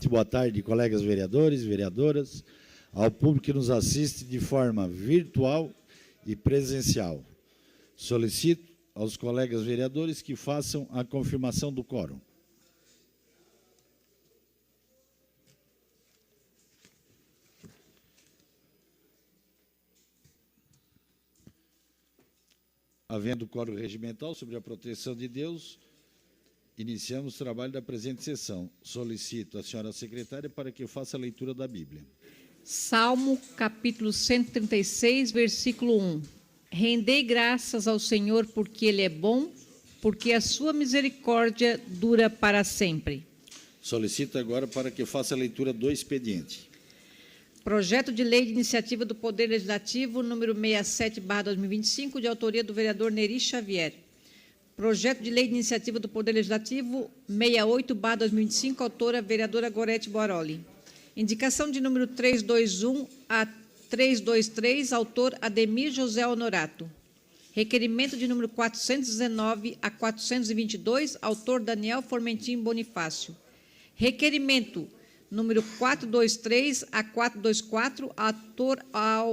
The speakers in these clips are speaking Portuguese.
noite, boa tarde, colegas vereadores e vereadoras, ao público que nos assiste de forma virtual e presencial. Solicito aos colegas vereadores que façam a confirmação do quórum. Havendo quórum regimental sobre a proteção de Deus, iniciamos o trabalho da presente sessão. Solicito a senhora secretária para que faça a leitura da Bíblia. Salmo, capítulo 136, versículo 1. Rendei graças ao Senhor porque Ele é bom, porque a sua misericórdia dura para sempre. Solicito agora para que faça a leitura do expediente. Projeto de Lei de Iniciativa do Poder Legislativo, número 67/2025, de autoria do vereador Neri Xavier. Projeto de Lei de Iniciativa do Poder Legislativo, 68/2025, autora vereadora Gorete Boroli. Indicação de número 321 a 323, autor Ademir José Honorato. Requerimento de número 419 a 422, autor Daniel Formentim Bonifácio. Requerimento número 423 a 424, autor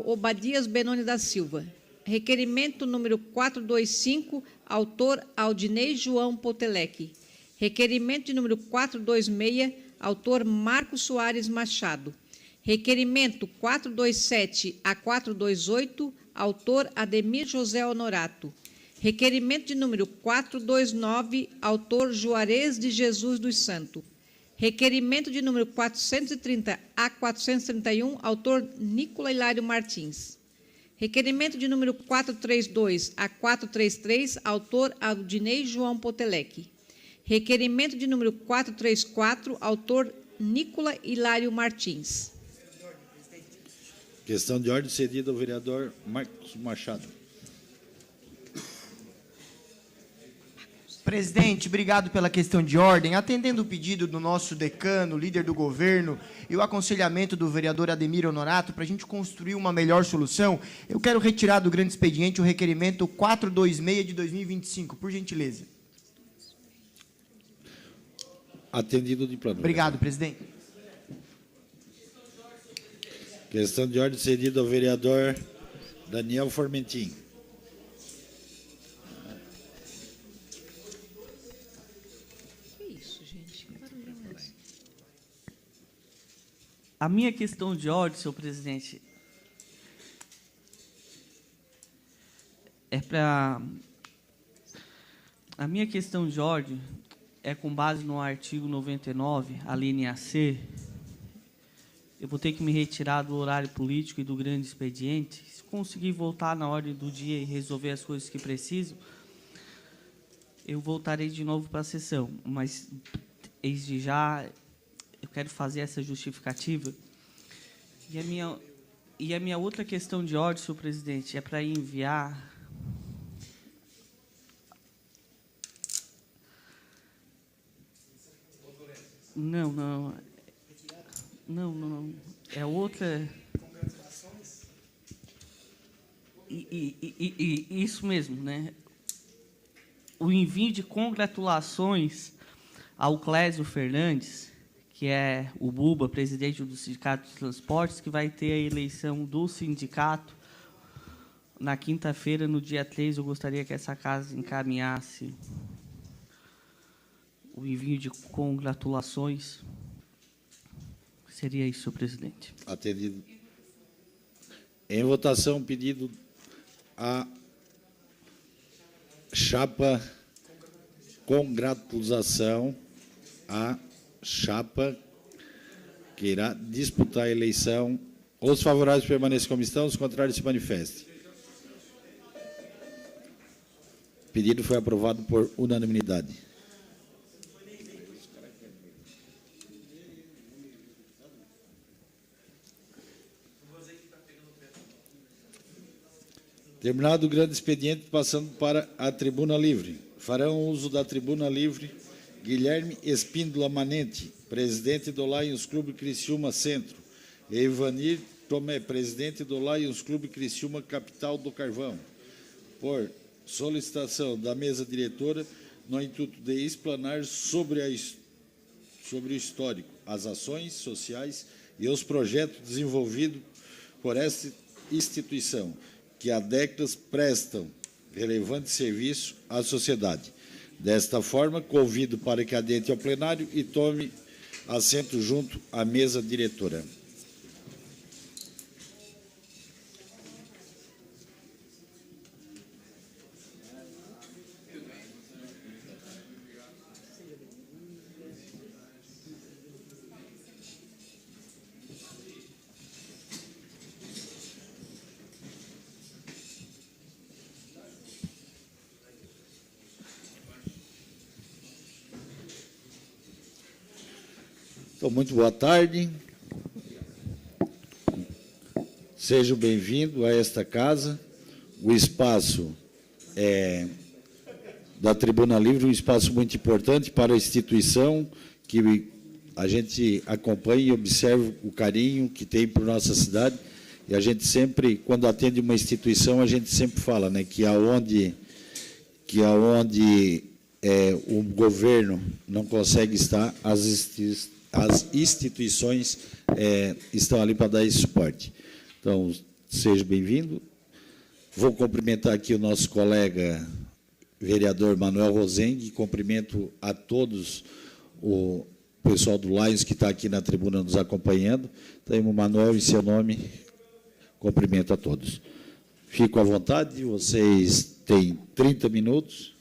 Obadias Benoni da Silva. Requerimento número 425, autor Aldinei João Potelec. Requerimento de número 426, autor Marcos Soares Machado. Requerimento 427 a 428, autor Ademir José Honorato. Requerimento de número 429, autor Juarez de Jesus dos Santos. Requerimento de número 430 a 431, autor Nicola Hilário Martins. Requerimento de número 432 a 433, autor Aldinei João Potelec. Requerimento de número 434, autor Nicola Hilário Martins. Questão de ordem cedida ao vereador Marcos Machado. Presidente, obrigado pela questão de ordem. Atendendo o pedido do nosso decano, líder do governo, e o aconselhamento do vereador Ademir Honorato para a gente construir uma melhor solução, eu quero retirar do grande expediente o requerimento 426 de 2025, por gentileza. Atendido de plano. Obrigado, presidente. Questão de ordem cedida ao vereador Daniel Formentim. A minha questão de ordem, senhor presidente, é para... A minha questão de ordem é com base no artigo 99, a linha C. Eu vou ter que me retirar do horário político e do grande expediente. Se conseguir voltar na ordem do dia e resolver as coisas que preciso, eu voltarei de novo para a sessão. Mas, desde já, eu quero fazer essa justificativa. E a minha outra questão de ordem, senhor presidente, é para enviar... Não. É outra... Isso mesmo, né? O envio de congratulações ao Clésio Fernandes, que é o Buba, presidente do Sindicato de Transportes, que vai ter a eleição do sindicato na quinta-feira, no dia 3. Eu gostaria que essa casa encaminhasse o envio de congratulações. Seria isso, senhor presidente. Atendido. Em votação, pedido a chapa congratulação à chapa que irá disputar a eleição. Os favoráveis permaneçam como estão, os contrários se manifestem. O pedido foi aprovado por unanimidade. Terminado o grande expediente, passando para a tribuna livre. Farão uso da tribuna livre Guilherme Espíndola Manente, presidente do Lions Clube Criciúma Centro, e Ivanir Tomé, presidente do Lions Clube Criciúma Capital do Carvão, por solicitação da mesa diretora, no intuito de explanar sobre o histórico as ações sociais e os projetos desenvolvidos por esta instituição, que há décadas prestam relevante serviço à sociedade. Desta forma, convido para que adentre ao plenário e tome assento junto à mesa diretora. Então, muito boa tarde. Seja bem-vindo a esta casa. O espaço da Tribuna Livre, um espaço muito importante para a instituição, que a gente acompanha e observa o carinho que tem por nossa cidade. E a gente sempre, quando atende uma instituição, a gente sempre fala, né, que aonde o governo não consegue estar, as instituições estão ali para dar esse suporte. Então, seja bem-vindo. Vou cumprimentar aqui o nosso colega vereador Manuel Rosengue, cumprimento a todos o pessoal do Lions que está aqui na tribuna nos acompanhando. Então, Manuel, em seu nome, cumprimento a todos. Fico à vontade, vocês têm 30 minutos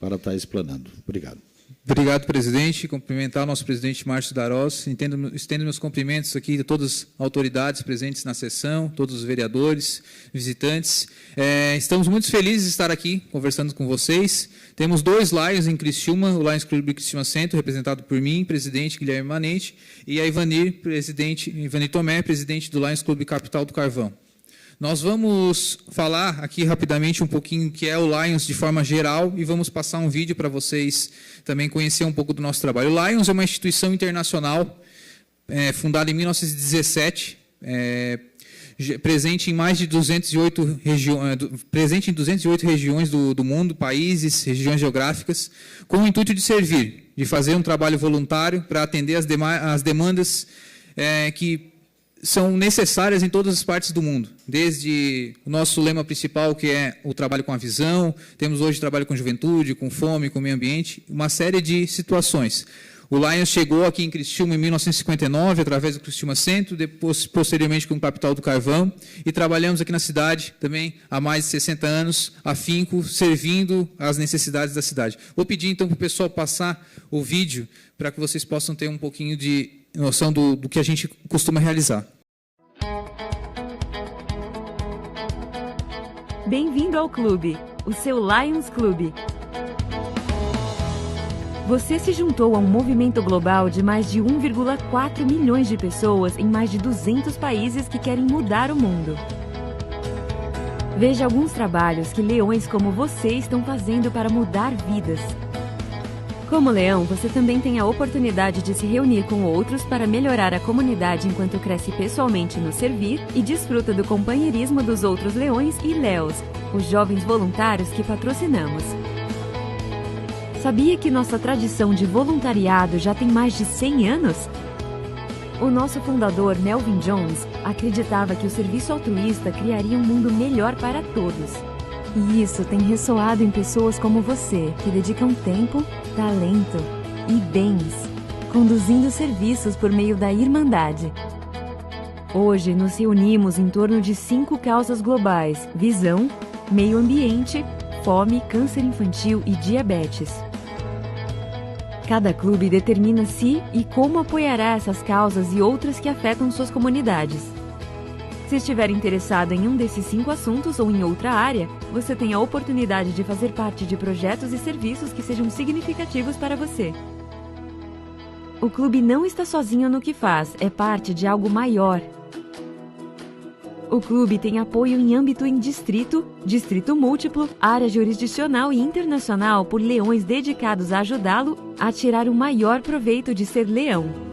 para estar explanando. Obrigado. Obrigado, presidente. Cumprimentar o nosso presidente Márcio Darós. Estendo meus cumprimentos aqui a todas as autoridades presentes na sessão, todos os vereadores, visitantes. Estamos muito felizes de estar aqui conversando com vocês. Temos 2 Lions em Criciúma, o Lions Clube Criciúma Centro, representado por mim, presidente Guilherme Manente, e a Ivanir Tomé, presidente do Lions Clube Capital do Carvão. Nós vamos falar aqui rapidamente um pouquinho o que é o Lions de forma geral e vamos passar um vídeo para vocês também conhecer um pouco do nosso trabalho. O Lions é uma instituição internacional fundada em 1917, presente em mais de 208 regiões do mundo, países, regiões geográficas, com o intuito de servir, de fazer um trabalho voluntário para atender as demandas que são necessárias em todas as partes do mundo, desde o nosso lema principal, que é o trabalho com a visão, temos hoje trabalho com juventude, com fome, com meio ambiente, uma série de situações. O Lions chegou aqui em Criciúma em 1959, através do Criciúma Centro, depois, posteriormente com o Capital do Carvão, e trabalhamos aqui na cidade também há mais de 60 anos, afinco, servindo às necessidades da cidade. Vou pedir então para o pessoal passar o vídeo, para que vocês possam ter um pouquinho de noção do que a gente costuma realizar. Bem-vindo ao clube, o seu Lions Clube. Você se juntou a um movimento global de mais de 1,4 milhões de pessoas em mais de 200 países que querem mudar o mundo. Veja alguns trabalhos que leões como você estão fazendo para mudar vidas. Como leão, você também tem a oportunidade de se reunir com outros para melhorar a comunidade enquanto cresce pessoalmente no servir e desfruta do companheirismo dos outros leões e leos, os jovens voluntários que patrocinamos. Sabia que nossa tradição de voluntariado já tem mais de 100 anos? O nosso fundador, Melvin Jones, acreditava que o serviço altruísta criaria um mundo melhor para todos. E isso tem ressoado em pessoas como você, que dedicam tempo, talento e bens, conduzindo serviços por meio da Irmandade. Hoje nos reunimos em torno de 5 causas globais: visão, meio ambiente, fome, câncer infantil e diabetes. Cada clube determina se e como apoiará essas causas e outras que afetam suas comunidades. Se estiver interessado em um desses 5 assuntos ou em outra área, você tem a oportunidade de fazer parte de projetos e serviços que sejam significativos para você. O clube não está sozinho no que faz, é parte de algo maior. O clube tem apoio em âmbito em distrito, distrito múltiplo, área jurisdicional e internacional por leões dedicados a ajudá-lo a tirar o maior proveito de ser leão.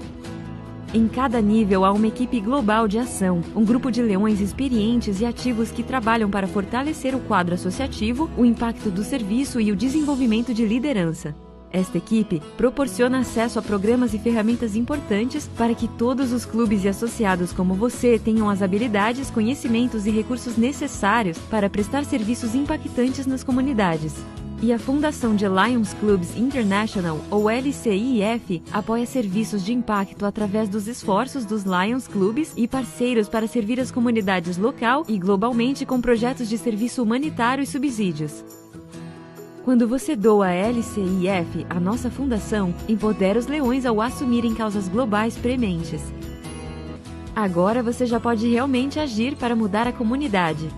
Em cada nível há uma equipe global de ação, um grupo de leões experientes e ativos que trabalham para fortalecer o quadro associativo, o impacto do serviço e o desenvolvimento de liderança. Esta equipe proporciona acesso a programas e ferramentas importantes para que todos os clubes e associados como você tenham as habilidades, conhecimentos e recursos necessários para prestar serviços impactantes nas comunidades. E a Fundação de Lions Clubs International, ou LCIF, apoia serviços de impacto através dos esforços dos Lions Clubs e parceiros para servir as comunidades local e globalmente com projetos de serviço humanitário e subsídios. Quando você doa a LCIF, a nossa fundação empodera os leões ao assumirem causas globais prementes. Agora você já pode realmente agir para mudar a comunidade.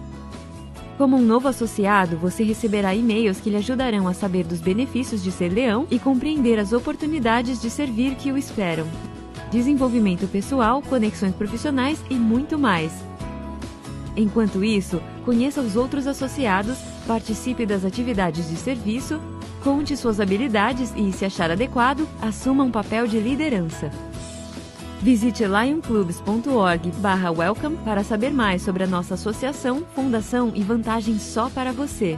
Como um novo associado, você receberá e-mails que lhe ajudarão a saber dos benefícios de ser leão e compreender as oportunidades de servir que o esperam. Desenvolvimento pessoal, conexões profissionais e muito mais. Enquanto isso, conheça os outros associados, participe das atividades de serviço, conte suas habilidades e, se achar adequado, assuma um papel de liderança. Visite lionclubs.org/welcome para saber mais sobre a nossa associação, fundação e vantagens só para você.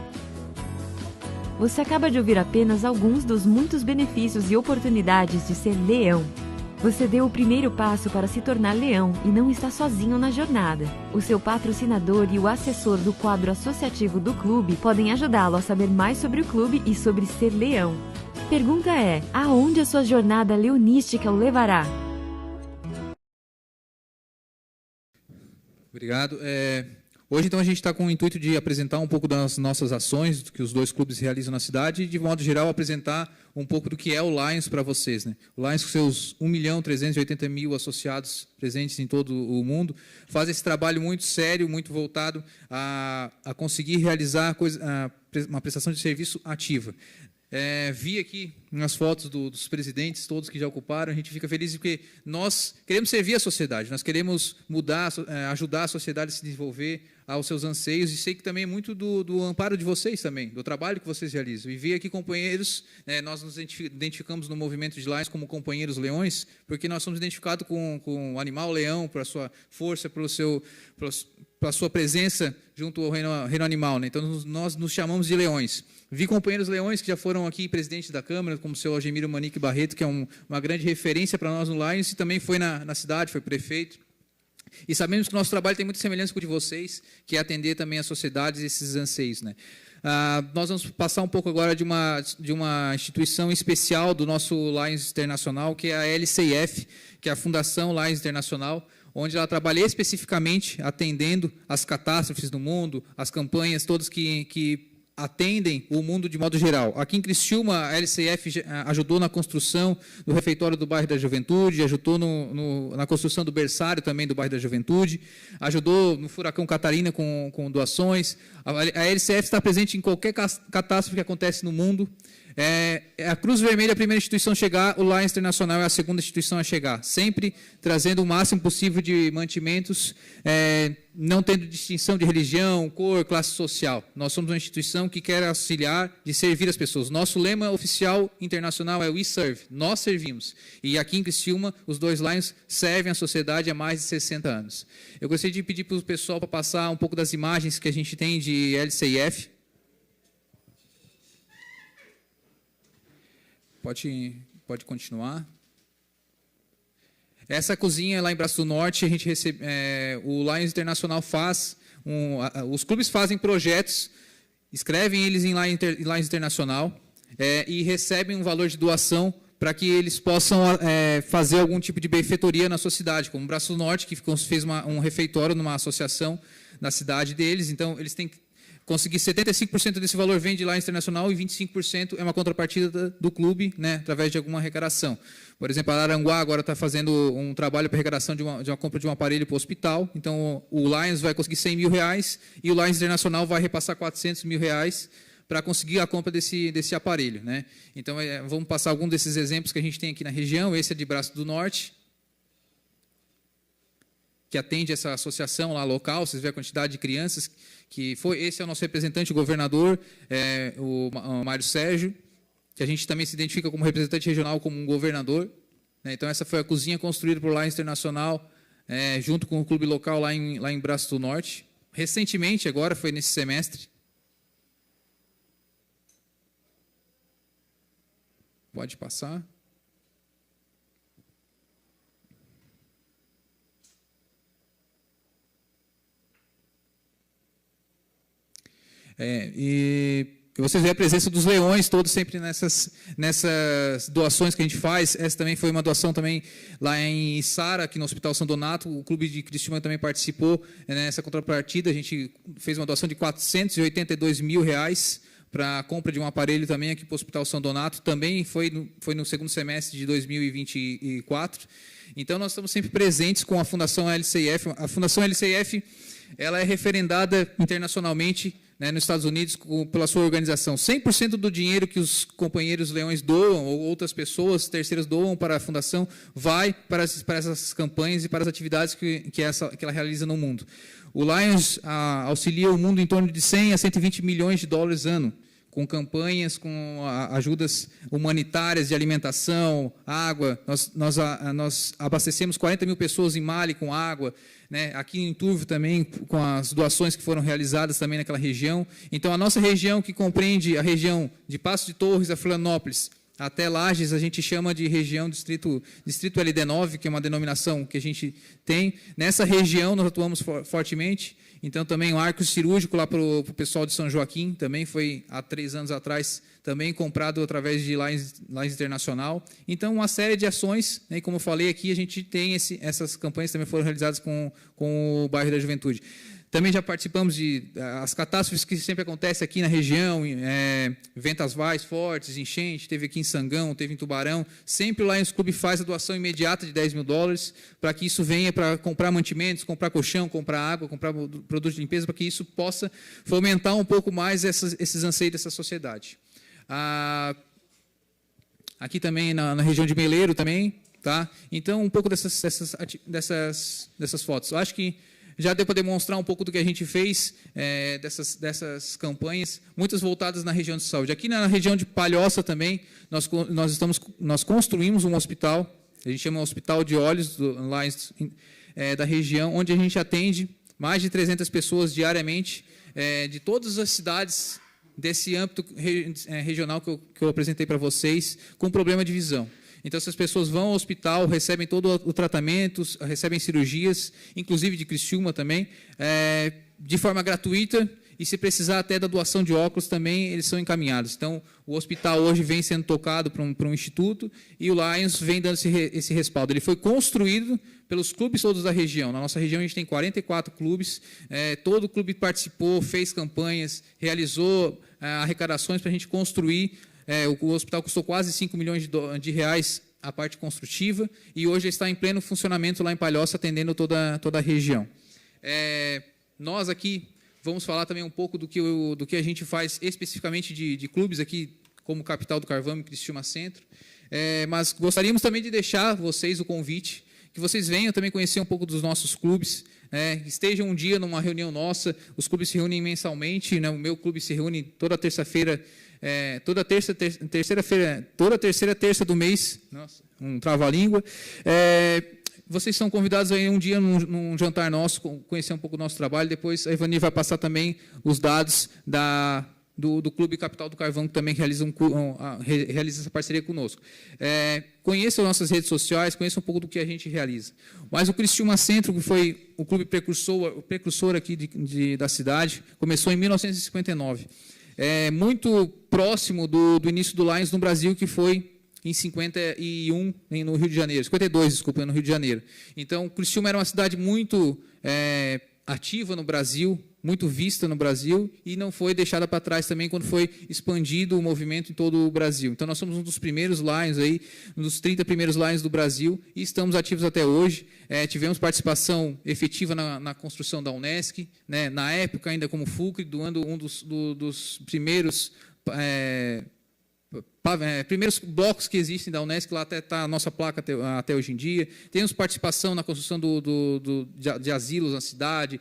Você acaba de ouvir apenas alguns dos muitos benefícios e oportunidades de ser leão. Você deu o primeiro passo para se tornar leão e não está sozinho na jornada. O seu patrocinador e o assessor do quadro associativo do clube podem ajudá-lo a saber mais sobre o clube e sobre ser leão. Pergunta é: aonde a sua jornada leonística o levará? Obrigado. Hoje, então, a gente está com o intuito de apresentar um pouco das nossas ações que os dois clubes realizam na cidade e, de modo geral, apresentar um pouco do que é o Lions para vocês, né? O Lions, com seus 1.380.000 associados presentes em todo o mundo, faz esse trabalho muito sério, muito voltado a conseguir realizar uma prestação de serviço ativa. Vi aqui nas fotos dos presidentes, todos que já ocuparam, a gente fica feliz porque nós queremos servir a sociedade, nós queremos mudar, ajudar a sociedade a se desenvolver aos seus anseios, e sei que também é muito do amparo de vocês também, do trabalho que vocês realizam. E vi aqui companheiros, nós nos identificamos no movimento de Lions como companheiros leões, porque nós somos identificados com o animal leão, por a sua força, pela sua presença junto ao reino animal, né? Então nós nos chamamos de leões. Vi companheiros leões que já foram aqui presidente da Câmara, como o senhor Algemiro Manique Barreto, que é uma grande referência para nós no Lions, e também foi na cidade, foi prefeito. E sabemos que o nosso trabalho tem muita semelhança com o de vocês, que é atender também as sociedades e esses anseios, né? Nós vamos passar um pouco agora de uma instituição especial do nosso Lions Internacional, que é a LCIF, que é a Fundação Lions Internacional, onde ela trabalha especificamente atendendo as catástrofes do mundo, as campanhas todas que atendem o mundo de modo geral. Aqui em Criciúma, a LCIF ajudou na construção do refeitório do bairro da Juventude, ajudou na construção do berçário também do bairro da Juventude, ajudou no furacão Catarina com doações. A LCIF está presente em qualquer catástrofe que acontece no mundo. A Cruz Vermelha é a primeira instituição a chegar, o Lions Internacional é a segunda instituição a chegar, sempre trazendo o máximo possível de mantimentos, não tendo distinção de religião, cor, classe social. Nós somos uma instituição que quer auxiliar de servir as pessoas. Nosso lema oficial internacional é We Serve, nós servimos. E aqui em Criciúma, os dois Lions servem a sociedade há mais de 60 anos. Eu gostaria de pedir para o pessoal para passar um pouco das imagens que a gente tem de LCIF. Pode continuar. Essa cozinha lá em Braço do Norte, a gente o Lions Internacional faz, os clubes fazem projetos, escrevem eles em Lions Internacional e recebem um valor de doação para que eles possam fazer algum tipo de benfeitoria na sua cidade, como o Braço do Norte, que fez um refeitório numa associação na cidade deles. Então, eles têm que conseguir 75% desse valor vem de Lions Internacional e 25% é uma contrapartida do clube, né, através de alguma arrecadação. Por exemplo, a Aranguá agora está fazendo um trabalho para arrecadação de uma compra de um aparelho para o hospital. Então, o Lions vai conseguir R$100 mil e o Lions Internacional vai repassar R$400 mil para conseguir a compra desse aparelho, né? Então, vamos passar algum desses exemplos que a gente tem aqui na região. Esse é de Braço do Norte, que atende essa associação lá local. Vocês veem a quantidade de crianças que foi. Esse é o nosso representante, o governador, o Mário Sérgio, que a gente também se identifica como representante regional, como um governador, né? Então, essa foi a cozinha construída por Lions Internacional, junto com o clube local lá em Braço do Norte. Recentemente, agora, foi nesse semestre. Pode passar. E vocês veem a presença dos leões todos sempre nessas doações que a gente faz. Essa também foi uma doação também lá em Içara, aqui no Hospital São Donato. O Clube de Criciúma também participou nessa contrapartida. A gente fez uma doação de R$482 mil para a compra de um aparelho também aqui para o Hospital São Donato. Também foi no segundo semestre de 2024. Então, nós estamos sempre presentes com a Fundação LCIF. A Fundação LCIF ela é referendada internacionalmente, né, nos Estados Unidos pela sua organização. 100% do dinheiro que os companheiros leões doam ou outras pessoas terceiras doam para a fundação vai para essas campanhas e para as atividades que ela realiza no mundo. O Lions auxilia o mundo em torno de 100 a 120 milhões de dólares ano, com campanhas, com ajudas humanitárias de alimentação, água. Nós abastecemos 40 mil pessoas em Mali com água, né? Aqui em Turvo também, com as doações que foram realizadas também naquela região. Então, a nossa região, que compreende a região de Passo de Torres a Florianópolis, até Lages, a gente chama de região distrito LD9, que é uma denominação que a gente tem. Nessa região, nós atuamos fortemente. Então, também o arco cirúrgico lá para o pessoal de São Joaquim, também foi há 3 anos atrás, também comprado através de Lions Internacional. Então, uma série de ações, né, e como eu falei aqui, a gente tem essas campanhas também foram realizadas com o Bairro da Juventude. Também já participamos as catástrofes que sempre acontecem aqui na região, ventas fortes, enchente, teve aqui em Sangão, teve em Tubarão. Sempre o Lions Clube faz a doação imediata de $10 mil para que isso venha para comprar mantimentos, comprar colchão, comprar água, comprar produtos de limpeza, para que isso possa fomentar um pouco mais esses anseios dessa sociedade. Aqui também na região de Meleiro também, tá? Então, um pouco dessas fotos. Eu acho que já deu para demonstrar um pouco do que a gente fez dessas campanhas, muitas voltadas na região de saúde. Aqui na região de Palhoça também, nós construímos um hospital, a gente chama Hospital de Olhos da região, onde a gente atende mais de 300 pessoas diariamente, de todas as cidades desse âmbito regional que eu apresentei para vocês, com problema de visão. Então, essas pessoas vão ao hospital, recebem todo o tratamento, recebem cirurgias, inclusive de Criciúma também, de forma gratuita, e se precisar até da doação de óculos também, eles são encaminhados. Então, o hospital hoje vem sendo tocado por um instituto, e o Lions vem dando esse respaldo. Ele foi construído pelos clubes todos da região. Na nossa região, a gente tem 44 clubes, todo clube participou, fez campanhas, realizou arrecadações para a gente construir. O hospital custou quase R$5 milhões a parte construtiva, e hoje está em pleno funcionamento lá em Palhoça, atendendo toda a região. Nós aqui vamos falar também um pouco do que a gente faz especificamente de clubes aqui, como Capital do Carvão e Criciúma Centro, mas gostaríamos também de deixar vocês o convite, que vocês venham também conhecer um pouco dos nossos clubes, estejam um dia numa reunião nossa. Os clubes se reúnem mensalmente, né? O meu clube se reúne toda terça-feira, toda terceira terça do mês. Nossa, um trava-língua. Vocês são convidados aí um dia num jantar nosso, conhecer um pouco do nosso trabalho. Depois a Ivani vai passar também os dados do Clube Capital do Carvão, que também realiza essa parceria conosco. Conheçam nossas redes sociais, conheçam um pouco do que a gente realiza. Mas o Criciúma Centro, que foi o clube precursor aqui da cidade, começou em 1959. Muito próximo do início do Lions no Brasil, que foi em 51, no Rio de Janeiro. 52, desculpa, no Rio de Janeiro. Então, Criciúma era uma cidade muito ativa no Brasil, muito vista no Brasil, e não foi deixada para trás também quando foi expandido o movimento em todo o Brasil. Então, nós somos um dos primeiros Lions aí, um dos 30 primeiros Lions do Brasil, e estamos ativos até hoje. Tivemos participação efetiva na construção da Unesc, né, na época ainda como Fulcre, doando um dos primeiros primeiros blocos que existem da Unesc, lá até está a nossa placa até hoje em dia. Temos participação na construção de asilos na cidade,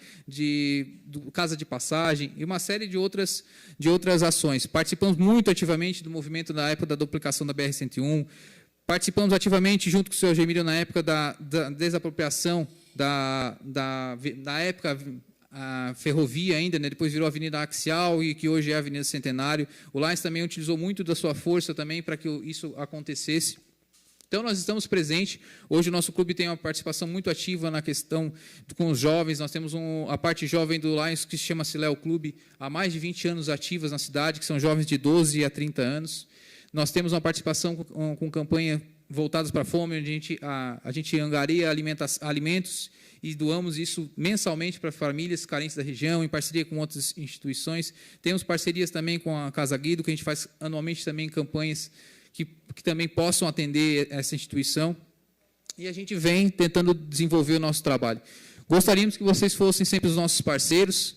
do Casa de Passagem, e uma série de outras ações. Participamos muito ativamente do movimento na época da duplicação da BR-101, participamos ativamente, junto com o senhor Gemílio, na época da desapropriação, na época a ferrovia ainda, né? Depois virou a Avenida Axial e que hoje é a Avenida Centenário. O Lions também utilizou muito da sua força também para que isso acontecesse. Então, nós estamos presentes. Hoje, o nosso clube tem uma participação muito ativa na questão com os jovens. Nós temos a parte jovem do Lions, que se chama Ciléu Clube, há mais de 20 anos ativas na cidade, que são jovens de 12 a 30 anos. Nós temos uma participação com campanha voltadas para a fome, onde a gente angaria alimentos e doamos isso mensalmente para famílias carentes da região, em parceria com outras instituições. Temos parcerias também com a Casa Guido, que a gente faz anualmente também campanhas que também possam atender essa instituição. E a gente vem tentando desenvolver o nosso trabalho. Gostaríamos que vocês fossem sempre os nossos parceiros.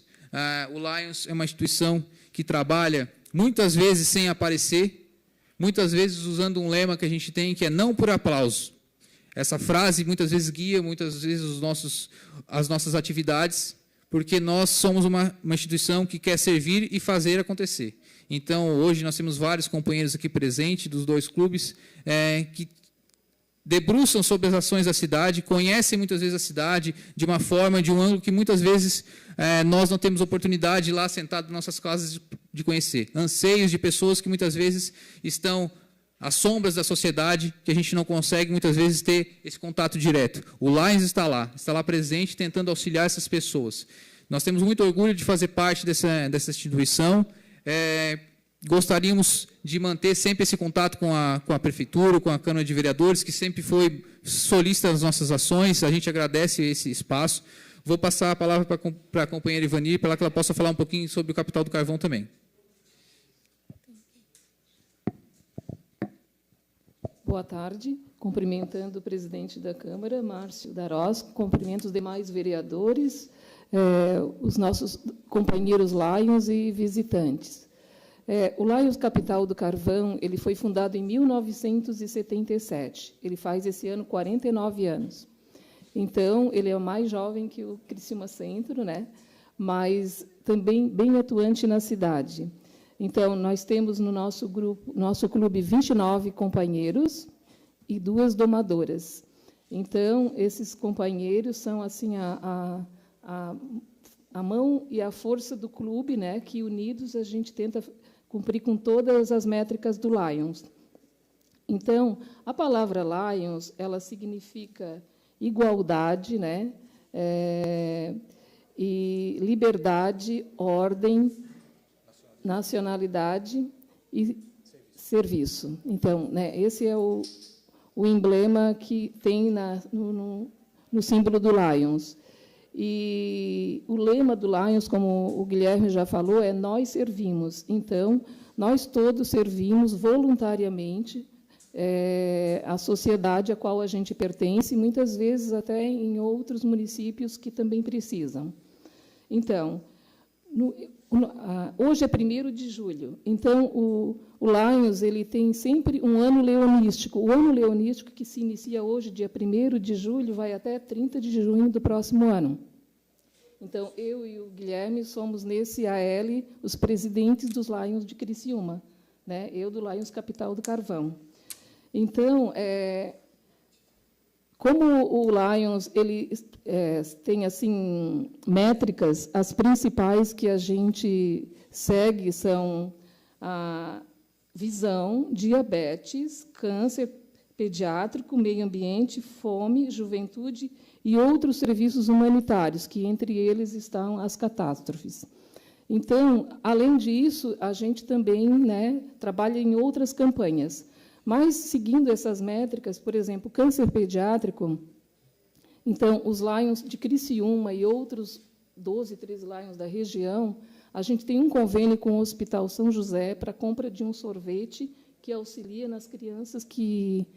O Lions é uma instituição que trabalha muitas vezes sem aparecer, muitas vezes usando um lema que a gente tem, que é não por aplauso. Essa frase muitas vezes guia, muitas vezes as nossas atividades, porque nós somos uma instituição que quer servir e fazer acontecer. Então, hoje nós temos vários companheiros aqui presentes dos dois clubes que debruçam sobre as ações da cidade, conhecem muitas vezes a cidade de uma forma, de um ângulo que muitas vezes nós não temos oportunidade lá sentado nas nossas casas de conhecer. Anseios de pessoas que muitas vezes estão às sombras da sociedade, que a gente não consegue muitas vezes ter esse contato direto. O Lions está lá presente, tentando auxiliar essas pessoas. Nós temos muito orgulho de fazer parte dessa instituição. Gostaríamos de manter sempre esse contato com a Prefeitura, com a Câmara de Vereadores, que sempre foi solícita nas nossas ações. A gente agradece esse espaço. Vou passar a palavra para a companheira Ivanir, para que ela possa falar um pouquinho sobre o Capital do Carvão também. Boa tarde. Cumprimentando o presidente da Câmara, Márcio Darós, cumprimento os demais vereadores, os nossos companheiros Lions e visitantes. O Lions Capital do Carvão ele foi fundado em 1977. Ele faz esse ano 49 anos. Então, ele é mais jovem que o Criciúma Centro, né? Mas também bem atuante na cidade. Então, nós temos no nosso clube 29 companheiros e 2 domadoras. Então, esses companheiros são assim a mão e a força do clube, né, que unidos a gente tenta cumprir com todas as métricas do Lions. Então, a palavra Lions, ela significa igualdade, né, e liberdade, ordem, nacionalidade e serviço. Então, né, esse é o emblema que tem no símbolo do Lions. E o lema do Lions, como o Guilherme já falou, é nós servimos. Então, nós todos servimos voluntariamente a sociedade a qual a gente pertence, muitas vezes até em outros municípios que também precisam. Então, hoje é 1º de julho. Então, o Lions ele tem sempre um ano leonístico. O ano leonístico, que se inicia hoje, dia 1º de julho, vai até 30 de junho do próximo ano. Então, eu e o Guilherme somos, nesse AL, os presidentes dos Lions de Criciúma, né? Eu do Lions Capital do Carvão. Então, como o Lions ele tem assim métricas, as principais que a gente segue são a visão, diabetes, câncer pediátrico, meio ambiente, fome, juventude e outros serviços humanitários, que entre eles estão as catástrofes. Então, além disso, a gente também, né, trabalha em outras campanhas. Mas, seguindo essas métricas, por exemplo, câncer pediátrico, então, os Lions de Criciúma e outros 13 Lions da região, a gente tem um convênio com o Hospital São José para a compra de um sorvete que auxilia nas crianças que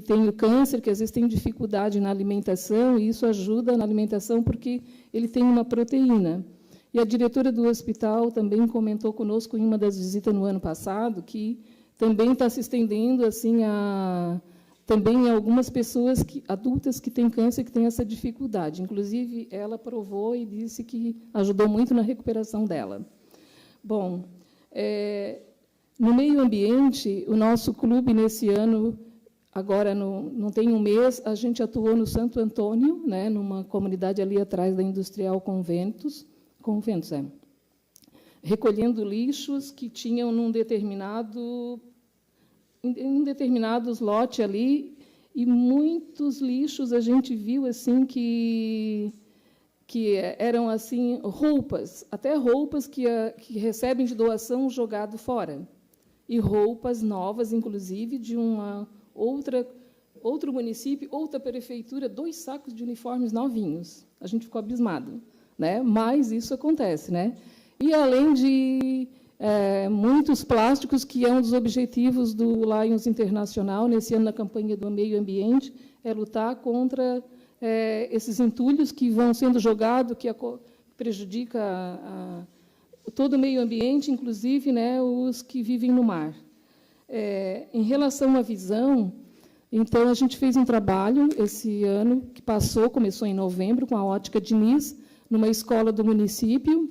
têm o câncer, que às vezes têm dificuldade na alimentação, e isso ajuda na alimentação porque ele tem uma proteína. E a diretora do hospital também comentou conosco em uma das visitas no ano passado que também está se estendendo assim também algumas pessoas adultas que têm câncer, que têm essa dificuldade. Inclusive, ela provou e disse que ajudou muito na recuperação dela. Bom, no meio ambiente, o nosso clube, nesse ano, agora não tem um mês, a gente atuou no Santo Antônio, né, numa comunidade ali atrás da Industrial Conventos, Conventos, recolhendo lixos que tinham em determinados lotes ali, e muitos lixos a gente viu assim que eram assim roupas, até roupas que recebem de doação jogado fora, e roupas novas, inclusive, de outro município, outra prefeitura, 2 sacos de uniformes novinhos. A gente ficou abismado, né? Mas isso acontece, né? E além de muitos plásticos, que é um dos objetivos do Lions Internacional, nesse ano, na campanha do meio ambiente, é lutar contra esses entulhos que vão sendo jogados, que prejudica todo o meio ambiente, inclusive, né, os que vivem no mar. Em relação à visão, então, a gente fez um trabalho esse ano, que começou em novembro, com a Ótica Diniz, numa escola do município,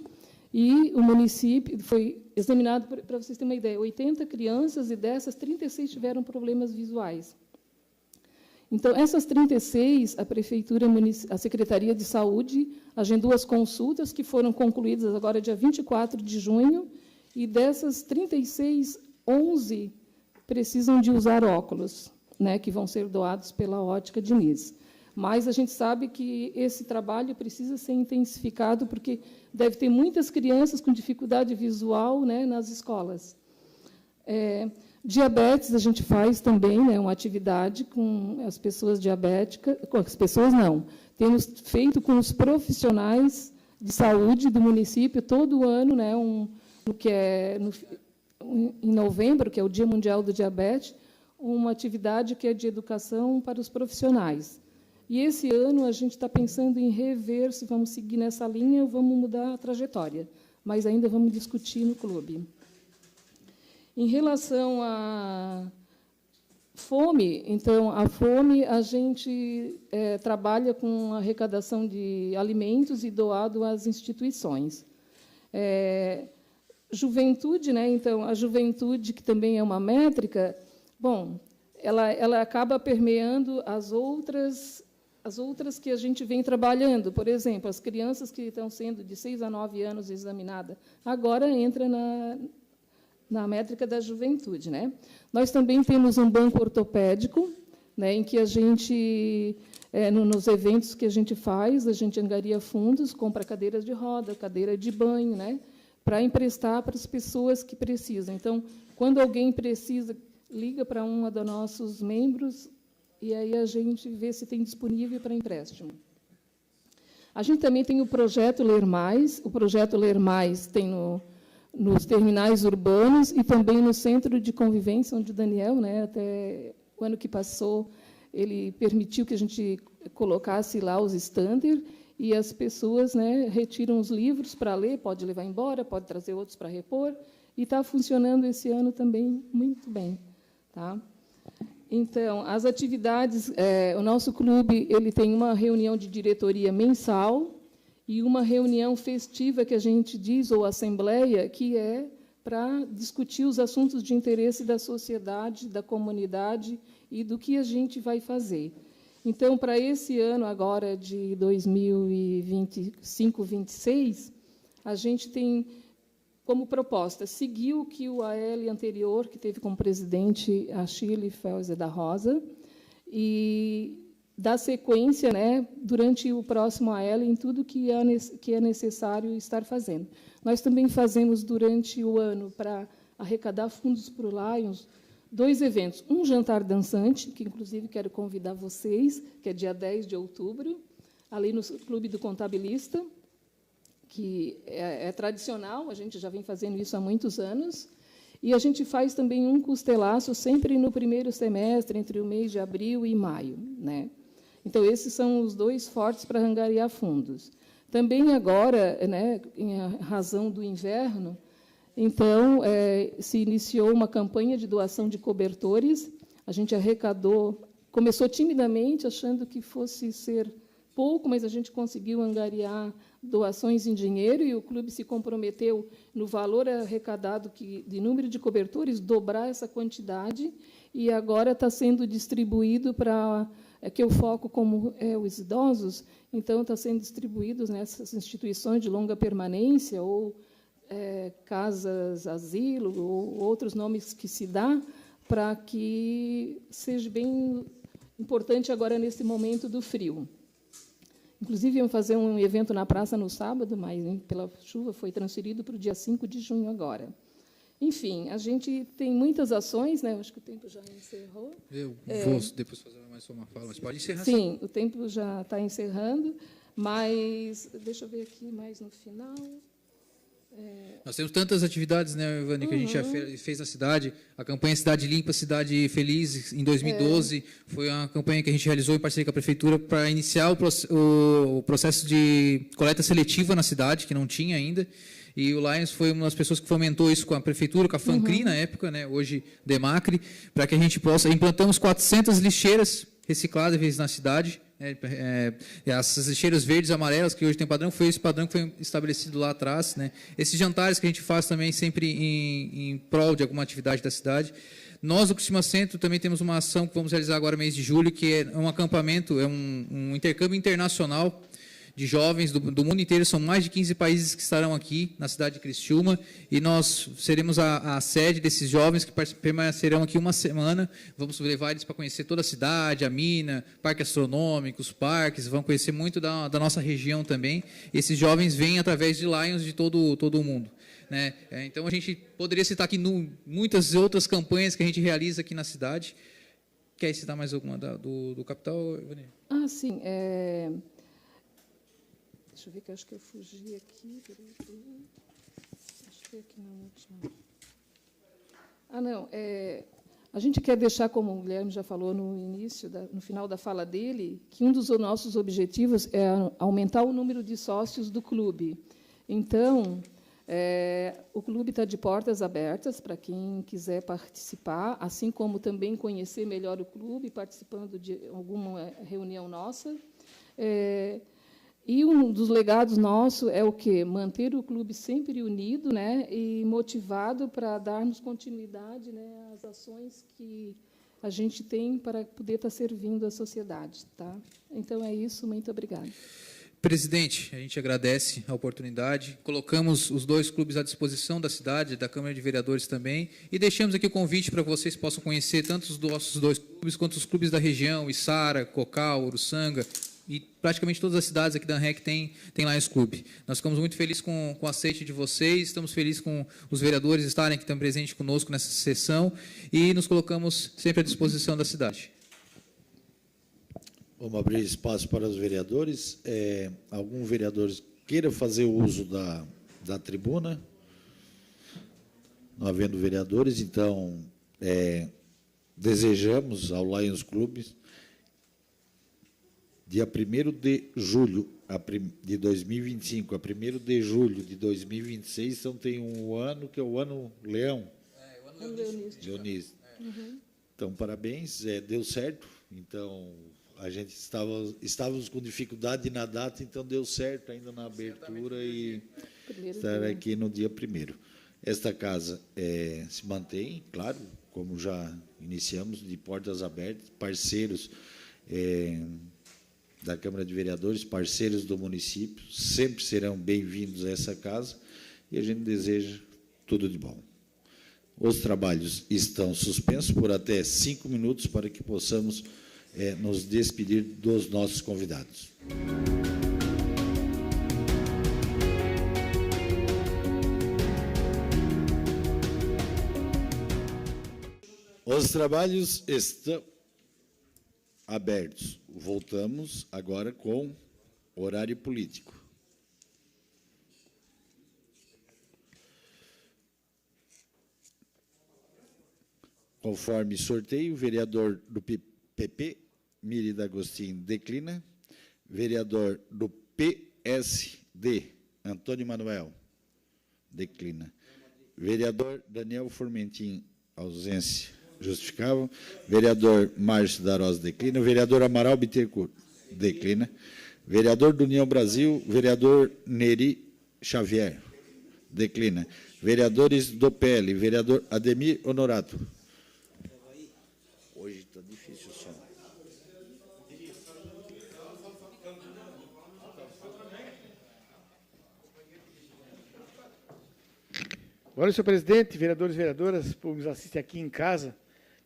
e o município foi examinado, para vocês terem uma ideia, 80 crianças, e dessas, 36 tiveram problemas visuais. Então, essas 36, a Secretaria de Saúde agendou as consultas, que foram concluídas agora, dia 24 de junho, e dessas 36, 11 precisam de usar óculos, né, que vão ser doados pela Ótica Diniz. Mas a gente sabe que esse trabalho precisa ser intensificado, porque deve ter muitas crianças com dificuldade visual, né, nas escolas. Diabetes, a gente faz também, né, uma atividade com as pessoas diabéticas, com as pessoas não, temos feito com os profissionais de saúde do município, todo ano, né, em novembro, que é o Dia Mundial do Diabetes, uma atividade que é de educação para os profissionais. E esse ano a gente está pensando em rever se vamos seguir nessa linha ou vamos mudar a trajetória, mas ainda vamos discutir no clube. Em relação à fome, então, a fome, a gente trabalha com arrecadação de alimentos e doado às instituições. Juventude, né? Então, a juventude, que também é uma métrica, bom, ela acaba permeando as outras que a gente vem trabalhando. Por exemplo, as crianças que estão sendo de 6 a 9 anos examinadas, agora entra na métrica da juventude, né? Nós também temos um banco ortopédico, né, em que a gente, nos eventos que a gente faz, a gente angaria fundos, compra cadeiras de roda, cadeira de banho, né, para emprestar para as pessoas que precisam. Então, quando alguém precisa, liga para um dos nossos membros, e aí a gente vê se tem disponível para empréstimo. A gente também tem o projeto Ler Mais. O projeto Ler Mais tem nos terminais urbanos e também no Centro de Convivência, onde o Daniel, né, até o ano que passou, ele permitiu que a gente colocasse lá os standers, e as pessoas, né, retiram os livros para ler, pode levar embora, pode trazer outros para repor, e está funcionando esse ano também muito bem. Tá? Então, as atividades, o nosso clube ele tem uma reunião de diretoria mensal e uma reunião festiva, que a gente diz, ou assembleia, que é para discutir os assuntos de interesse da sociedade, da comunidade e do que a gente vai fazer. Então, para esse ano agora de 2025-26, a gente tem como proposta seguir o que o AL anterior, que teve como presidente a Shirley Felser da Rosa, e dar sequência, né, durante o próximo AL em tudo que é necessário estar fazendo. Nós também fazemos, durante o ano, para arrecadar fundos para o Lions, 2 eventos. Um jantar dançante, que, inclusive, quero convidar vocês, que é dia 10 de outubro, ali no Clube do Contabilista, que é tradicional, a gente já vem fazendo isso há muitos anos, e a gente faz também um costelaço sempre no primeiro semestre, entre o mês de abril e maio, né? Então, esses são os 2 fortes para angariar fundos. Também agora, né, em razão do inverno, então, se iniciou uma campanha de doação de cobertores. A gente arrecadou, começou timidamente, achando que fosse ser pouco, mas a gente conseguiu angariar doações em dinheiro, e o clube se comprometeu, no valor arrecadado de número de cobertores, dobrar essa quantidade, e agora está sendo distribuído para é que eu foco como os idosos, então está sendo distribuídos nessas instituições de longa permanência, ou casas, asilo, ou outros nomes que se dá, para que seja bem importante agora nesse momento do frio. Inclusive, iam fazer um evento na praça no sábado, mas, pela chuva, foi transferido para o dia 5 de junho agora. Enfim, a gente tem muitas ações, né? Acho que o tempo já encerrou. Eu vou depois fazer mais uma fala, mas pode encerrar. Sim, o tempo já está encerrando, mas deixa eu ver aqui mais no final. Nós temos tantas atividades, né, Ivani, que a gente já fez na cidade. A campanha Cidade Limpa, Cidade Feliz, em 2012, foi uma campanha que a gente realizou em parceria com a Prefeitura para iniciar o processo de coleta seletiva na cidade, que não tinha ainda. E o Lions foi uma das pessoas que fomentou isso com a Prefeitura, com a FANCRI na época, né, hoje Demacri, para que a gente possa... Implantamos 400 lixeiras recicláveis na cidade. Essas lixeiras verdes e amarelas, que hoje tem padrão, foi esse padrão que foi estabelecido lá atrás, né? Esses jantares que a gente faz também sempre em prol de alguma atividade da cidade. Nós, do Criciúma Centro, também temos uma ação que vamos realizar agora no mês de julho, que é um acampamento, é um intercâmbio internacional de jovens do mundo inteiro. São mais de 15 países que estarão aqui na cidade de Criciúma, e nós seremos a sede desses jovens que permanecerão aqui uma semana. Vamos levar eles para conhecer toda a cidade, a mina, parque astronômico, os parques, vão conhecer muito da nossa região também. Esses jovens vêm através de Lions de todo o mundo, né? Então, a gente poderia citar aqui muitas outras campanhas que a gente realiza aqui na cidade. Quer citar mais alguma do capital, Ivani? Sim. Deixa eu ver, que acho que eu fugi aqui. Acho que aqui na última. Não. A gente quer deixar, como o Guilherme já falou no final da fala dele, que um dos nossos objetivos é aumentar o número de sócios do clube. Então, o clube está de portas abertas para quem quiser participar, assim como também conhecer melhor o clube, participando de alguma reunião nossa. E um dos legados nossos é o quê? Manter o clube sempre unido, né, e motivado para darmos continuidade, né, às ações que a gente tem para poder estar servindo a sociedade. Tá? Então, é isso. Muito obrigada. Presidente, a gente agradece a oportunidade. Colocamos os dois clubes à disposição da cidade, da Câmara de Vereadores também, e deixamos aqui o convite para que vocês possam conhecer tanto os nossos dois clubes, quanto os clubes da região, Içara, Cocal, Uruçanga, e praticamente todas as cidades aqui da REC tem Lions Clube. Nós ficamos muito felizes com o aceite de vocês, estamos felizes com os vereadores estarem aqui também presentes conosco nessa sessão, e nos colocamos sempre à disposição da cidade. Vamos abrir espaço para os vereadores. Algum vereador queira fazer uso da tribuna? Não havendo vereadores, então, desejamos ao Lions Clube, dia 1º de julho de 2025 a 1º de julho de 2026, então tem um ano, que é o ano Leão. O ano Leonístico. Então, parabéns, deu certo. Então, a gente estávamos com dificuldade na data, então deu certo ainda na abertura e estar aqui no dia 1º. Esta casa se mantém, claro, como já iniciamos, de portas abertas, parceiros da Câmara de Vereadores, parceiros do município, sempre serão bem-vindos a essa casa, e a gente deseja tudo de bom. Os trabalhos estão suspensos por até 5 minutos para que possamos nos despedir dos nossos convidados. Os trabalhos estão abertos. Voltamos agora com horário político. Conforme sorteio, o vereador do PP, Miri D'Agostinho, declina. Vereador do PSD, Antônio Manuel, declina. Vereador Daniel Formentin, ausência justificável. Vereador Márcio da Rosa, declina. Vereador Amaral Bittencourt, declina. Vereador do União Brasil, vereador Neri Xavier, declina. Vereadores do PL, vereador Ademir Honorato. Hoje está difícil o som. Olá, senhor presidente, vereadores e vereadoras, por nos assistir aqui em casa,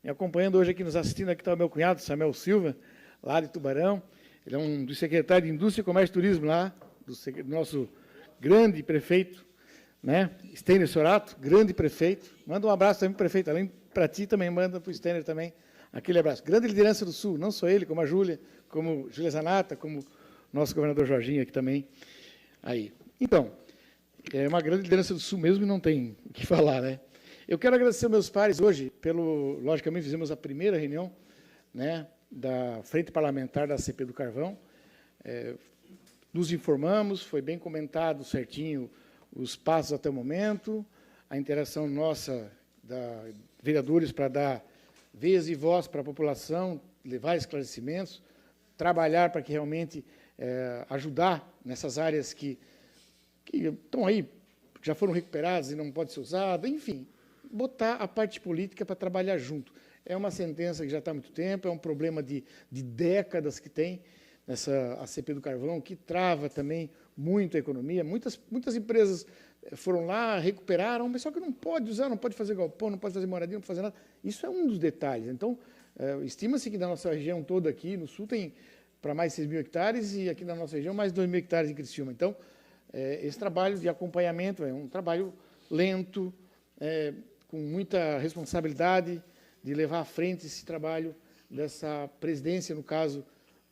me acompanhando hoje aqui, nos assistindo, aqui está o meu cunhado, Samuel Silva, lá de Tubarão. Ele é um dos secretários de Indústria, Comércio e Turismo lá, do nosso grande prefeito, né? Steiner Sorato, grande prefeito. Manda um abraço também para o prefeito, além para ti também, manda para o Steiner também aquele abraço. Grande liderança do Sul, não só ele, como a Júlia, como Júlia Zanata, como nosso governador Jorginho aqui também. Aí. Então, é uma grande liderança do Sul mesmo e não tem o que falar, né? Eu quero agradecer aos meus pares hoje, logicamente, fizemos a primeira reunião, né, da Frente Parlamentar da CP do Carvão. Nos informamos, foi bem comentado certinho os passos até o momento, a interação nossa, da vereadores, para dar vez e voz para a população, levar esclarecimentos, trabalhar para que realmente ajudar nessas áreas que estão aí, já foram recuperadas e não pode ser usada, enfim, botar a parte política para trabalhar junto. É uma sentença que já está há muito tempo, é um problema de décadas que tem nessa ACP do Carvão, que trava também muito a economia. Muitas empresas foram lá, recuperaram, mas só que não pode usar, não pode fazer galpão, não pode fazer moradia, não pode fazer nada. Isso é um dos detalhes. Então, estima-se que na nossa região toda aqui, no Sul, tem para mais de 6.000 hectares e aqui na nossa região mais de 2.000 hectares em Criciúma. Então, esse trabalho de acompanhamento é um trabalho lento, com muita responsabilidade de levar à frente esse trabalho dessa presidência, no caso,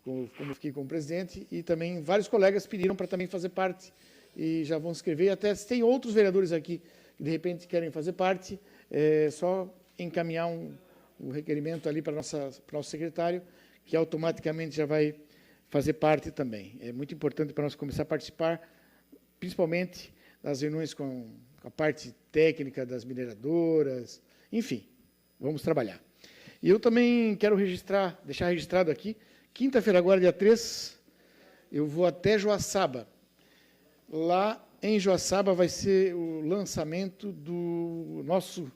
como eu fiquei como presidente, e também vários colegas pediram para também fazer parte, e já vão se inscrever, até se tem outros vereadores aqui que, de repente, querem fazer parte, só encaminhar um requerimento ali para o nosso secretário, que automaticamente já vai fazer parte também. É muito importante para nós começar a participar, principalmente das reuniões com a parte técnica das mineradoras, enfim, vamos trabalhar. E eu também quero deixar registrado aqui, quinta-feira, agora, dia 3, eu vou até Joaçaba. Lá em Joaçaba vai ser o lançamento do nosso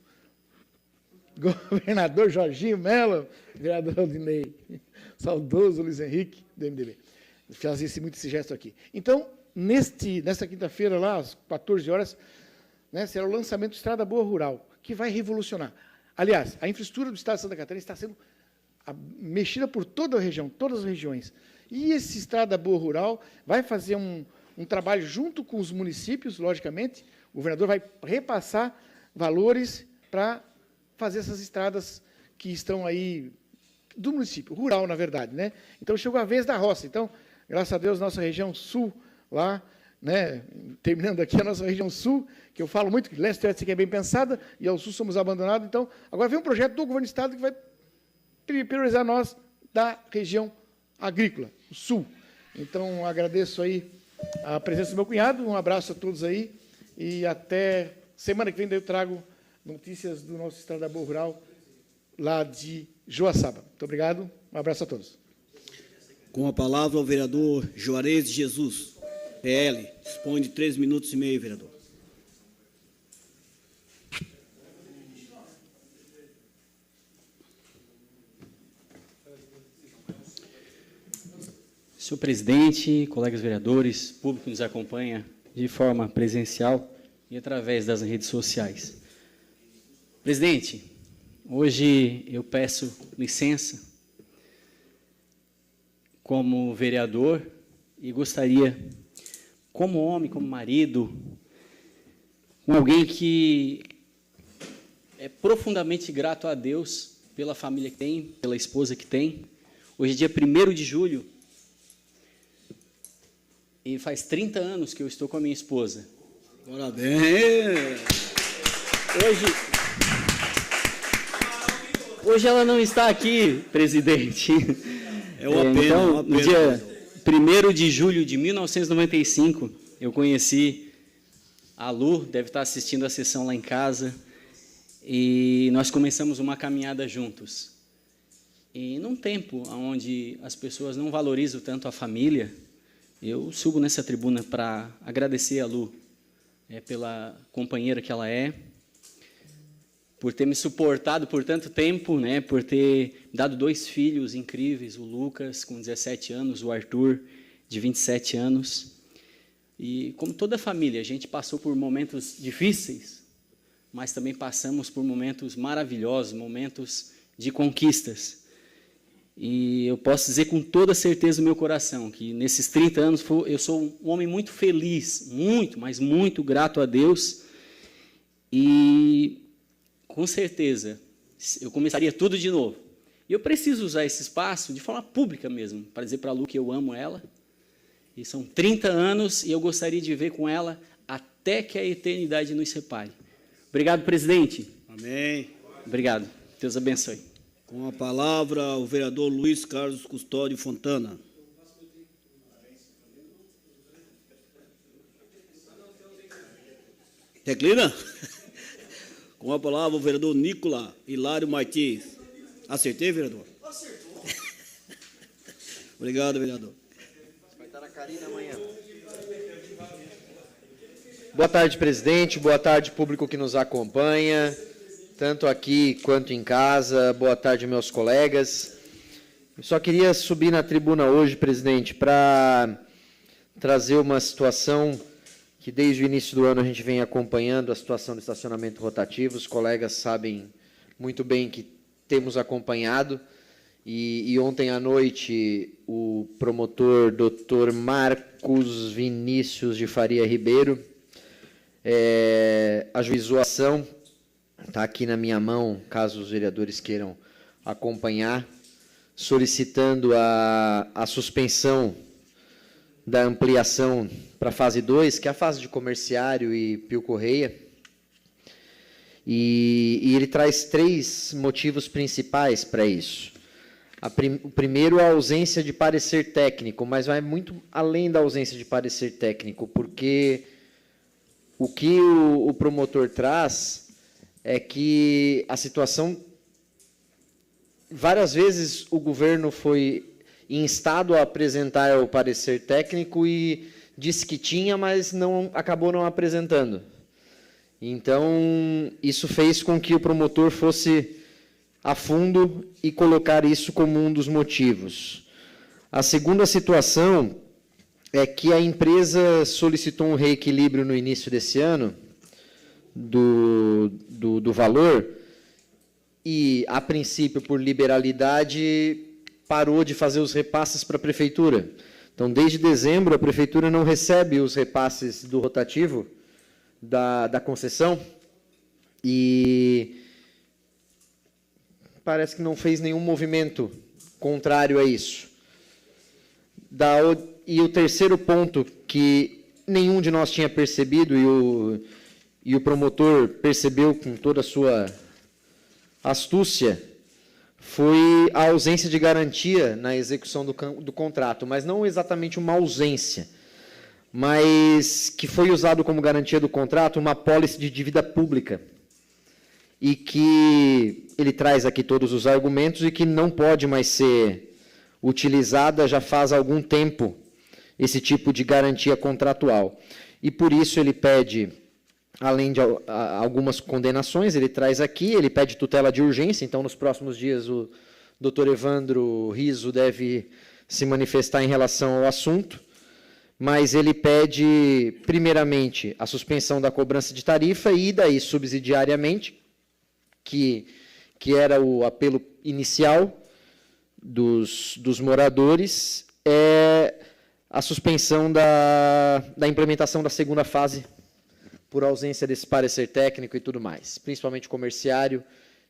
governador Jorginho Mello, vereador Aldinei, saudoso Luiz Henrique, do MDB. Fazia muito esse gesto aqui. Então, nesta quinta-feira, lá, às 14 horas, né, será o lançamento do Estrada Boa Rural, que vai revolucionar. Aliás, a infraestrutura do Estado de Santa Catarina está sendo mexida por toda a região, todas as regiões. E esse Estrada Boa Rural vai fazer um trabalho junto com os municípios, logicamente. O governador vai repassar valores para fazer essas estradas que estão aí do município, rural, na verdade, né? Então, chegou a vez da roça. Então, graças a Deus, nossa região sul, lá, né, terminando aqui a nossa região sul, que eu falo muito que leste e oeste é bem pensada, e ao sul somos abandonados. Então, agora vem um projeto do governo do Estado que vai priorizar nós da região agrícola, o sul. Então, agradeço aí a presença do meu cunhado, um abraço a todos aí, e até semana que vem eu trago notícias do nosso Estrada Boa Rural, lá de Joaçaba. Muito obrigado, um abraço a todos. Com a palavra o vereador Juarez de Jesus, PL. Dispõe de 3 minutos e meio, vereador. Senhor presidente, colegas vereadores, público que nos acompanha de forma presencial e através das redes sociais. Presidente, hoje eu peço licença como vereador e gostaria, como homem, como marido, com alguém que é profundamente grato a Deus pela família que tem, pela esposa que tem. Hoje é dia 1º de julho e faz 30 anos que eu estou com a minha esposa. Parabéns! Hoje ela não está aqui, presidente. É uma pena, então, uma pena. No dia 1º de julho de 1995, eu conheci a Lu, deve estar assistindo a sessão lá em casa, e nós começamos uma caminhada juntos. E num tempo onde as pessoas não valorizam tanto a família, eu subo nessa tribuna para agradecer a Lu pela companheira que ela é, por ter me suportado por tanto tempo, né, por ter dado 2 filhos incríveis, o Lucas, com 17 anos, o Arthur, de 27 anos. E, como toda família, a gente passou por momentos difíceis, mas também passamos por momentos maravilhosos, momentos de conquistas. E eu posso dizer com toda certeza no meu coração que, nesses 30 anos, eu sou um homem muito feliz, muito, mas muito grato a Deus. E, com certeza, eu começaria tudo de novo. E eu preciso usar esse espaço de forma pública mesmo, para dizer para a Lu que eu amo ela. E são 30 anos e eu gostaria de ver com ela até que a eternidade nos separe. Obrigado, presidente. Amém. Obrigado. Deus abençoe. Com a palavra, o vereador Luiz Carlos Custódio Fontana. Declina? Com a palavra, o vereador Nicola Hilário Martins. Acertei, vereador? Acertou. Obrigado, vereador. Vai estar na Carina amanhã. Boa tarde, presidente. Boa tarde, público que nos acompanha, tanto aqui quanto em casa. Boa tarde, meus colegas. Eu só queria subir na tribuna hoje, presidente, para trazer uma situação que desde o início do ano a gente vem acompanhando, a situação do estacionamento rotativo. Os colegas sabem muito bem que temos acompanhado. E ontem à noite, o promotor Dr. Marcos Vinícius de Faria Ribeiro ajuizou a ação, está aqui na minha mão, caso os vereadores queiram acompanhar, solicitando a suspensão da ampliação para a fase 2, que é a fase de Comerciário e Pio Correia. E ele traz 3 motivos principais para isso. O primeiro é a ausência de parecer técnico, mas vai muito além da ausência de parecer técnico, porque o que o promotor traz é que a situação, várias vezes o governo foi instado a apresentar o parecer técnico e disse que tinha, mas acabou não apresentando. Então, isso fez com que o promotor fosse a fundo e colocar isso como um dos motivos. A segunda situação é que a empresa solicitou um reequilíbrio no início desse ano do valor e, a princípio, por liberalidade, parou de fazer os repasses para a prefeitura. Então, desde dezembro, a prefeitura não recebe os repasses do rotativo da concessão e parece que não fez nenhum movimento contrário a isso. E o terceiro ponto, que nenhum de nós tinha percebido, e o promotor percebeu com toda a sua astúcia, foi a ausência de garantia na execução do contrato, mas não exatamente uma ausência, mas que foi usado como garantia do contrato uma apólice de dívida pública, e que ele traz aqui todos os argumentos e que não pode mais ser utilizada já faz algum tempo esse tipo de garantia contratual. E por isso ele pede, além de algumas condenações, ele traz aqui, ele pede tutela de urgência, então nos próximos dias o doutor Evandro Riso deve se manifestar em relação ao assunto, mas ele pede, primeiramente, a suspensão da cobrança de tarifa e, daí, subsidiariamente, que era o apelo inicial dos moradores, é a suspensão da implementação da segunda fase, por ausência desse parecer técnico e tudo mais, principalmente Comerciário,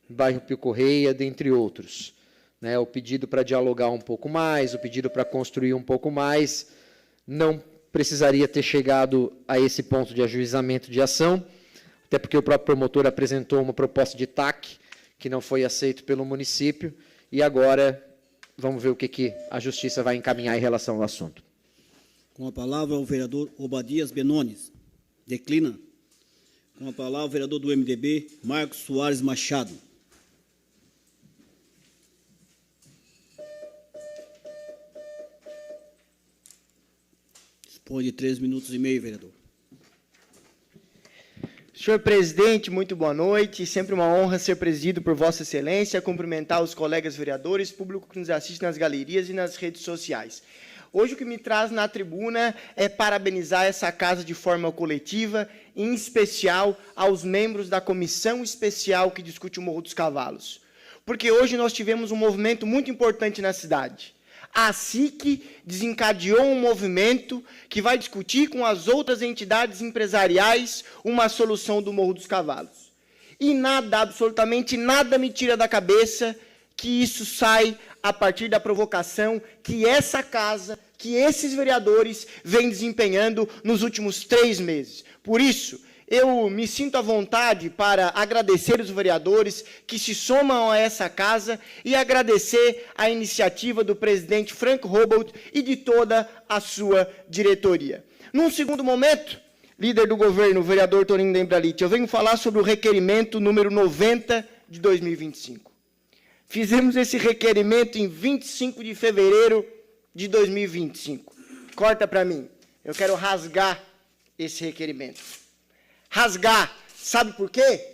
bairro Pio Correia, dentre outros. Né, o pedido para dialogar um pouco mais, o pedido para construir um pouco mais, não precisaria ter chegado a esse ponto de ajuizamento de ação, até porque o próprio promotor apresentou uma proposta de TAC, que não foi aceito pelo município, e agora vamos ver o que a Justiça vai encaminhar em relação ao assunto. Com a palavra, o vereador Obadias Benones. Declina. Com a palavra, o vereador do MDB, Marcos Soares Machado. Dispõe de 3 minutos e meio, vereador. Senhor presidente, muito boa noite. Sempre uma honra ser presidido por Vossa Excelência, cumprimentar os colegas vereadores, público que nos assiste nas galerias e nas redes sociais. Hoje o que me traz na tribuna é parabenizar essa casa de forma coletiva, em especial aos membros da comissão especial que discute o Morro dos Cavalos. Porque hoje nós tivemos um movimento muito importante na cidade. A SIC desencadeou um movimento que vai discutir com as outras entidades empresariais uma solução do Morro dos Cavalos. E nada, absolutamente nada me tira da cabeça que isso sai a partir da provocação que essa casa, que esses vereadores vêm desempenhando nos últimos 3 meses. Por isso, eu me sinto à vontade para agradecer os vereadores que se somam a essa casa e agradecer a iniciativa do presidente Frank Robolt e de toda a sua diretoria. Num segundo momento, líder do governo, o vereador Toninho Lembralite, eu venho falar sobre o requerimento número 90 de 2025. Fizemos esse requerimento em 25 de fevereiro de 2025. Corta para mim. Eu quero rasgar esse requerimento. Rasgar. Sabe por quê?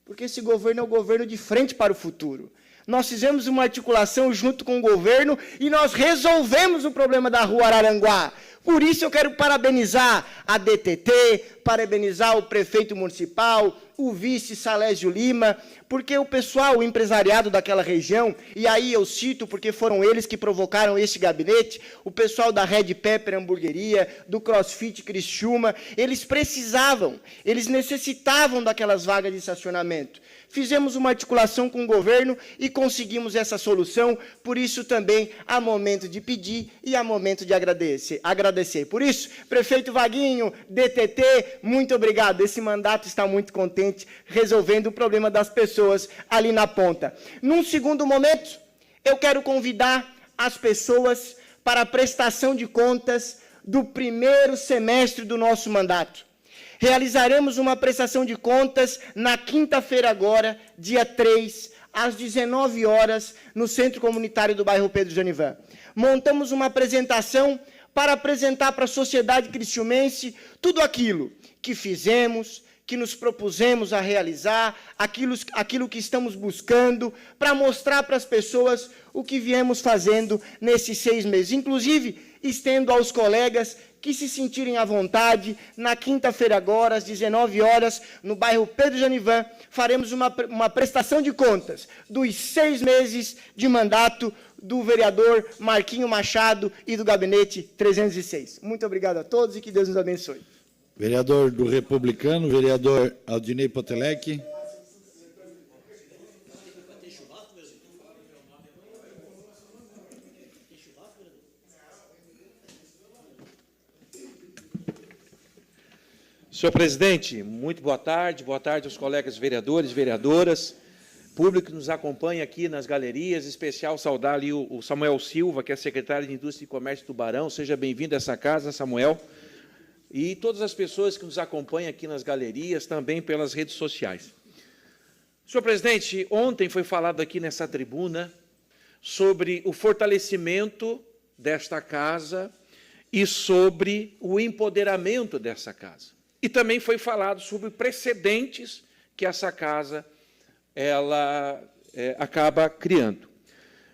Porque esse governo é o governo de frente para o futuro. Nós fizemos uma articulação junto com o governo e nós resolvemos o problema da rua Araranguá. Por isso eu quero parabenizar a DTT, parabenizar o prefeito municipal, o vice Salésio Lima, porque o pessoal, o empresariado daquela região, e aí eu cito porque foram eles que provocaram esse gabinete, o pessoal da Red Pepper Hamburgueria, do CrossFit Criciúma, eles precisavam, eles necessitavam daquelas vagas de estacionamento. Fizemos uma articulação com o governo e conseguimos essa solução, por isso também há momento de pedir e há momento de agradecer. Por isso, prefeito Vaguinho, DTT, muito obrigado. Esse mandato está muito contente, resolvendo o problema das pessoas ali na ponta. Num segundo momento, eu quero convidar as pessoas para a prestação de contas do primeiro semestre do nosso mandato. Realizaremos uma prestação de contas na quinta-feira agora, dia 3, às 19 horas, no Centro Comunitário do bairro Pedro Janivan. Montamos uma apresentação para apresentar para a sociedade criciumense tudo aquilo que fizemos, que nos propusemos a realizar, aquilo que estamos buscando, para mostrar para as pessoas o que viemos fazendo nesses 6 meses. Inclusive, estendo aos colegas que se sentirem à vontade, na quinta-feira agora, às 19 horas, no bairro Pedro Janivan, faremos uma prestação de contas dos 6 meses de mandato do vereador Marquinho Machado e do gabinete 306. Muito obrigado a todos e que Deus nos abençoe. Vereador do Republicano, vereador Aldinei Potelec. Senhor presidente, muito boa tarde aos colegas vereadores, vereadoras, público que nos acompanha aqui nas galerias, em especial saudar ali o Samuel Silva, que é secretário de Indústria e Comércio de Tubarão. Seja bem-vindo a essa casa, Samuel. E todas as pessoas que nos acompanham aqui nas galerias, também pelas redes sociais. Senhor presidente, ontem foi falado aqui nessa tribuna sobre o fortalecimento desta casa e sobre o empoderamento dessa casa. E também foi falado sobre precedentes que essa casa acaba criando.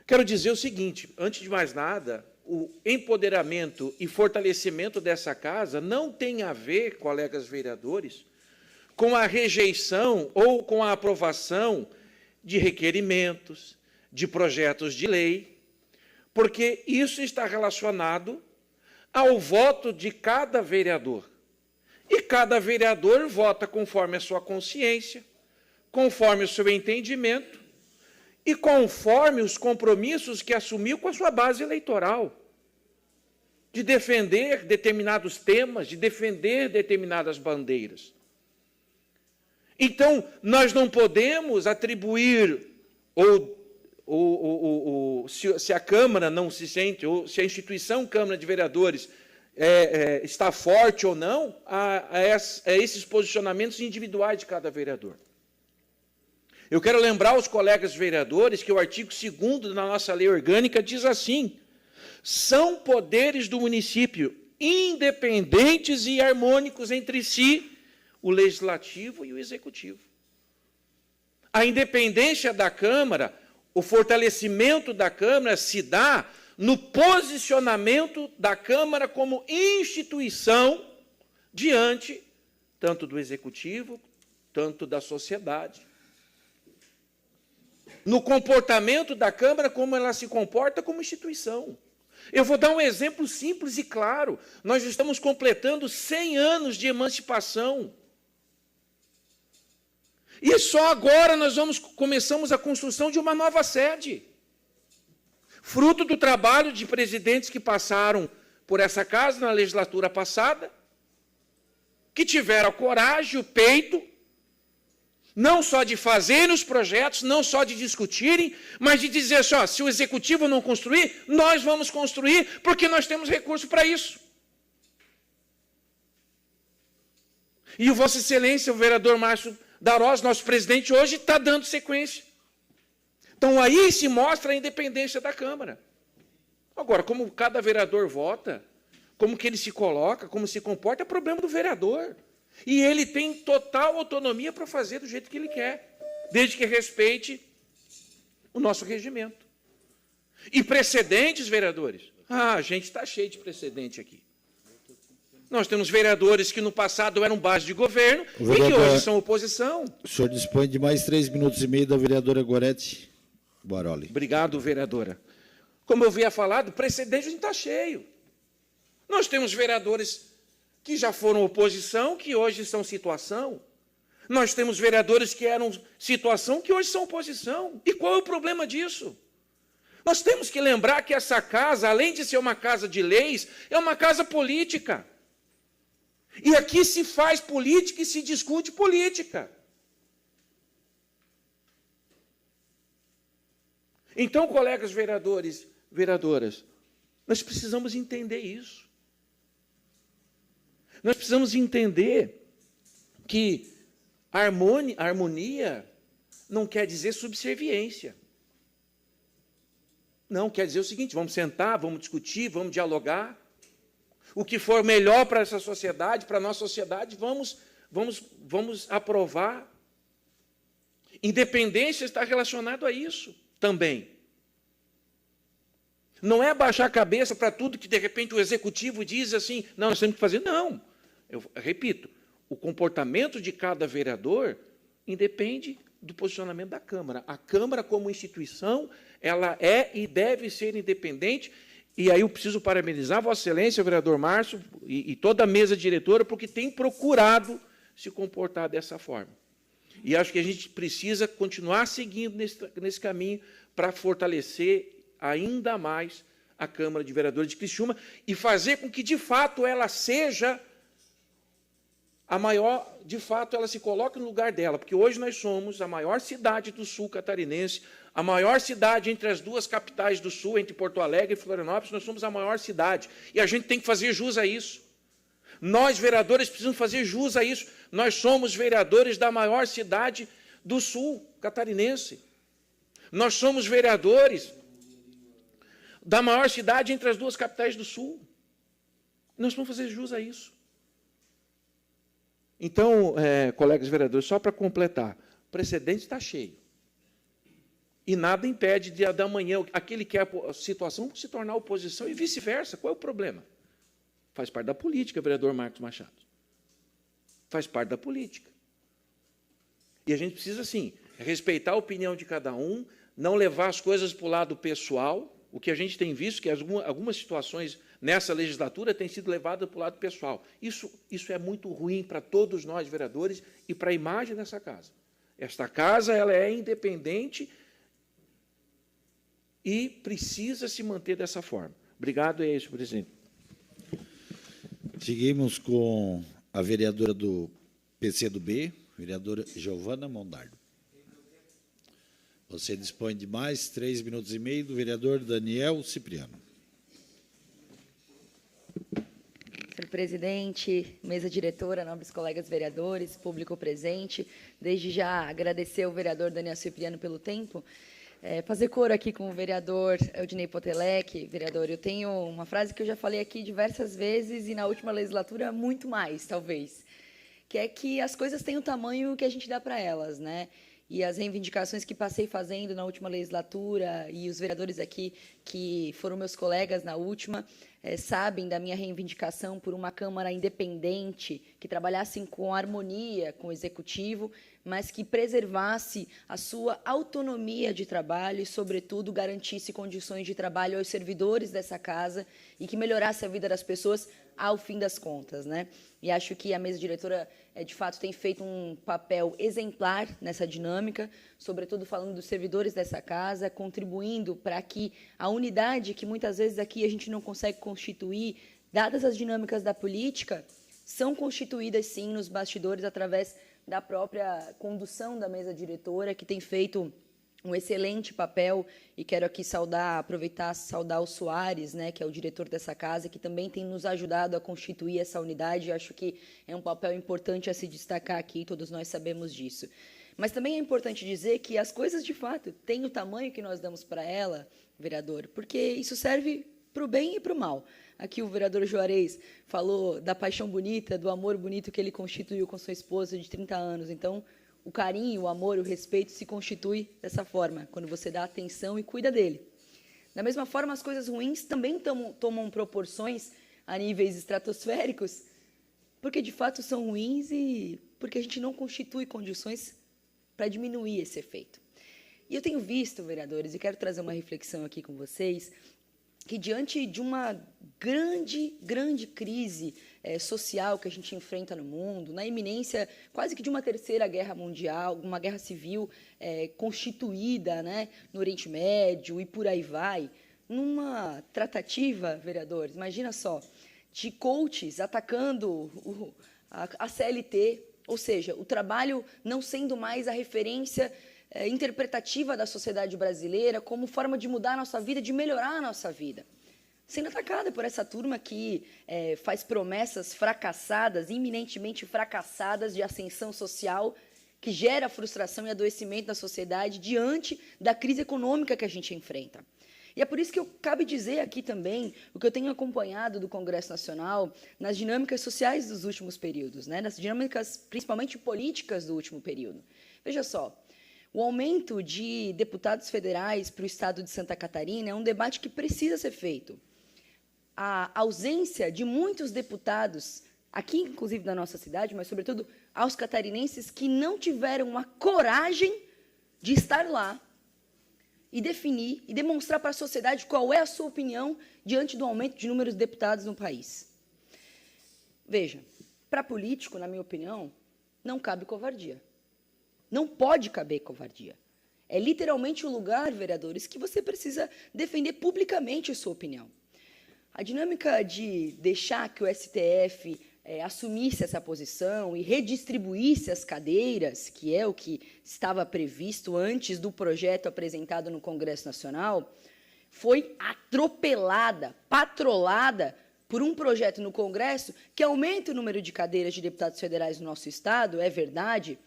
Quero dizer o seguinte, antes de mais nada, o empoderamento e fortalecimento dessa casa não tem a ver, colegas vereadores, com a rejeição ou com a aprovação de requerimentos, de projetos de lei, porque isso está relacionado ao voto de cada vereador. E cada vereador vota conforme a sua consciência, conforme o seu entendimento e conforme os compromissos que assumiu com a sua base eleitoral, de defender determinados temas, de defender determinadas bandeiras. Então, nós não podemos atribuir, se a Câmara não se sente, ou se a instituição Câmara de Vereadores está forte ou não, a esses posicionamentos individuais de cada vereador. Eu quero lembrar aos colegas vereadores que o artigo 2º da nossa lei orgânica diz assim: são poderes do município independentes e harmônicos entre si, o legislativo e o executivo. A independência da Câmara, o fortalecimento da Câmara se dá no posicionamento da Câmara como instituição diante tanto do Executivo, tanto da sociedade. No comportamento da Câmara, como ela se comporta como instituição. Eu vou dar um exemplo simples e claro. Nós estamos completando 100 anos de emancipação. E só agora nós começamos a construção de uma nova sede. Fruto do trabalho de presidentes que passaram por essa casa na legislatura passada, que tiveram a coragem, o peito, não só de fazerem os projetos, não só de discutirem, mas de dizer assim, ó, se o Executivo não construir, nós vamos construir, porque nós temos recurso para isso. E o Vossa Excelência, o vereador Márcio Darós, nosso presidente hoje, está dando sequência. Então, aí se mostra a independência da Câmara. Agora, como cada vereador vota, como que ele se coloca, como se comporta, é problema do vereador. E ele tem total autonomia para fazer do jeito que ele quer, desde que respeite o nosso regimento. E precedentes, vereadores? Ah, a gente está cheio de precedente aqui. Nós temos vereadores que no passado eram base de governo e que hoje são oposição. O senhor dispõe de mais 3 minutos e meio da vereadora Gorete Baroli. Obrigado, vereadora. Como eu havia falado, precedente a gente está cheio. Nós temos vereadores que já foram oposição, que hoje são situação. Nós temos vereadores que eram situação, que hoje são oposição. E qual é o problema disso? Nós temos que lembrar que essa casa, além de ser uma casa de leis, é uma casa política. E aqui se faz política e se discute política. Então, colegas vereadores, vereadoras, nós precisamos entender isso. Nós precisamos entender que harmonia não quer dizer subserviência. Não, quer dizer o seguinte, vamos sentar, vamos discutir, vamos dialogar. O que for melhor para essa sociedade, para a nossa sociedade, vamos aprovar. Independência está relacionado a isso também. Não é baixar a cabeça para tudo que, de repente, o Executivo diz assim, não, nós temos que fazer. Não. Eu repito, o comportamento de cada vereador independe do posicionamento da Câmara. A Câmara, como instituição, ela é e deve ser independente. E aí eu preciso parabenizar Vossa Excelência, o vereador Márcio, e toda a mesa diretora, porque tem procurado se comportar dessa forma. E acho que a gente precisa continuar seguindo nesse caminho para fortalecer ainda mais a Câmara de Vereadores de Criciúma e fazer com que, de fato, ela seja a maior, de fato, ela se coloque no lugar dela, porque hoje nós somos a maior cidade do sul catarinense, a maior cidade entre as duas capitais do sul, entre Porto Alegre e Florianópolis, nós somos a maior cidade. E a gente tem que fazer jus a isso. Nós, vereadores, precisamos fazer jus a isso. Nós somos vereadores da maior cidade do sul catarinense. Nós somos vereadores da maior cidade entre as duas capitais do sul. Nós vamos fazer jus a isso. Então, colegas vereadores, só para completar, o precedente está cheio. E nada impede de, da manhã, aquele que quer a situação se tornar oposição e vice-versa. Qual é o problema? Faz parte da política, vereador Marcos Machado. Faz parte da política. E a gente precisa, sim, respeitar a opinião de cada um, não levar as coisas para o lado pessoal. O que a gente tem visto, que algumas situações nessa legislatura têm sido levadas para o lado pessoal. Isso é muito ruim para todos nós, vereadores, e para a imagem dessa casa. Esta casa ela é independente e precisa se manter dessa forma. Obrigado, é isso, presidente. Seguimos com a vereadora do PCdoB, vereadora Giovana Mondardo. Você dispõe de mais 3 minutos e meio do vereador Daniel Cipriano. Senhor presidente, mesa diretora, nobres colegas vereadores, público presente, desde já agradecer ao vereador Daniel Cipriano pelo tempo. Fazer coro aqui com o vereador Eudinei Potelec. Vereador, eu tenho uma frase que eu já falei aqui diversas vezes e na última legislatura muito mais, talvez, que é que as coisas têm o tamanho que a gente dá para elas, né? e as reivindicações que passei fazendo na última legislatura, e os vereadores aqui, que foram meus colegas na última, sabem da minha reivindicação por uma Câmara independente, que trabalhasse com harmonia com o Executivo, mas que preservasse a sua autonomia de trabalho e, sobretudo, garantisse condições de trabalho aos servidores dessa casa e que melhorasse a vida das pessoas ao fim das contas, né? E acho que a mesa diretora, de fato, tem feito um papel exemplar nessa dinâmica, sobretudo falando dos servidores dessa casa, contribuindo para que a unidade que muitas vezes aqui a gente não consegue constituir, dadas as dinâmicas da política, são constituídas, sim, nos bastidores através da própria condução da mesa diretora, que tem feito um excelente papel, e quero aqui aproveitar e saudar o Soares, né, que é o diretor dessa casa, que também tem nos ajudado a constituir essa unidade. Acho que é um papel importante a se destacar aqui, todos nós sabemos disso. Mas também é importante dizer que as coisas, de fato, têm o tamanho que nós damos para ela, vereador, porque isso serve para o bem e para o mal. Aqui o vereador Juarez falou da paixão bonita, do amor bonito que ele constituiu com sua esposa de 30 anos. Então, o carinho, o amor, o respeito se constitui dessa forma, quando você dá atenção e cuida dele. Da mesma forma, as coisas ruins também tomam proporções a níveis estratosféricos, porque de fato são ruins e porque a gente não constitui condições para diminuir esse efeito. E eu tenho visto, vereadores, e quero trazer uma reflexão aqui com vocês, que diante de uma grande crise social que a gente enfrenta no mundo, na iminência quase que de uma terceira guerra mundial, uma guerra civil constituída, né, no Oriente Médio e por aí vai, numa tratativa, vereadores, imagina só, de coaches atacando a CLT, ou seja, o trabalho não sendo mais a referência interpretativa da sociedade brasileira como forma de mudar a nossa vida, de melhorar a nossa vida. Sendo atacada por essa turma que faz promessas fracassadas, iminentemente fracassadas de ascensão social, que gera frustração e adoecimento da sociedade diante da crise econômica que a gente enfrenta. E é por isso que cabe dizer aqui também o que eu tenho acompanhado do Congresso Nacional nas dinâmicas sociais dos últimos períodos, né? Nas dinâmicas principalmente políticas do último período. Veja só, o aumento de deputados federais para o estado de Santa Catarina é um debate que precisa ser feito. A ausência de muitos deputados, aqui inclusive da nossa cidade, mas sobretudo aos catarinenses que não tiveram a coragem de estar lá e definir e demonstrar para a sociedade qual é a sua opinião diante do aumento de números de deputados no país. Veja, para político, na minha opinião, não cabe covardia. Não pode caber covardia. É literalmente o lugar, vereadores, que você precisa defender publicamente a sua opinião. A dinâmica de deixar que o STF assumisse essa posição e redistribuísse as cadeiras, que é o que estava previsto antes do projeto apresentado no Congresso Nacional, foi atropelada, patrolada por um projeto no Congresso que aumenta o número de cadeiras de deputados federais no nosso estado, é verdade,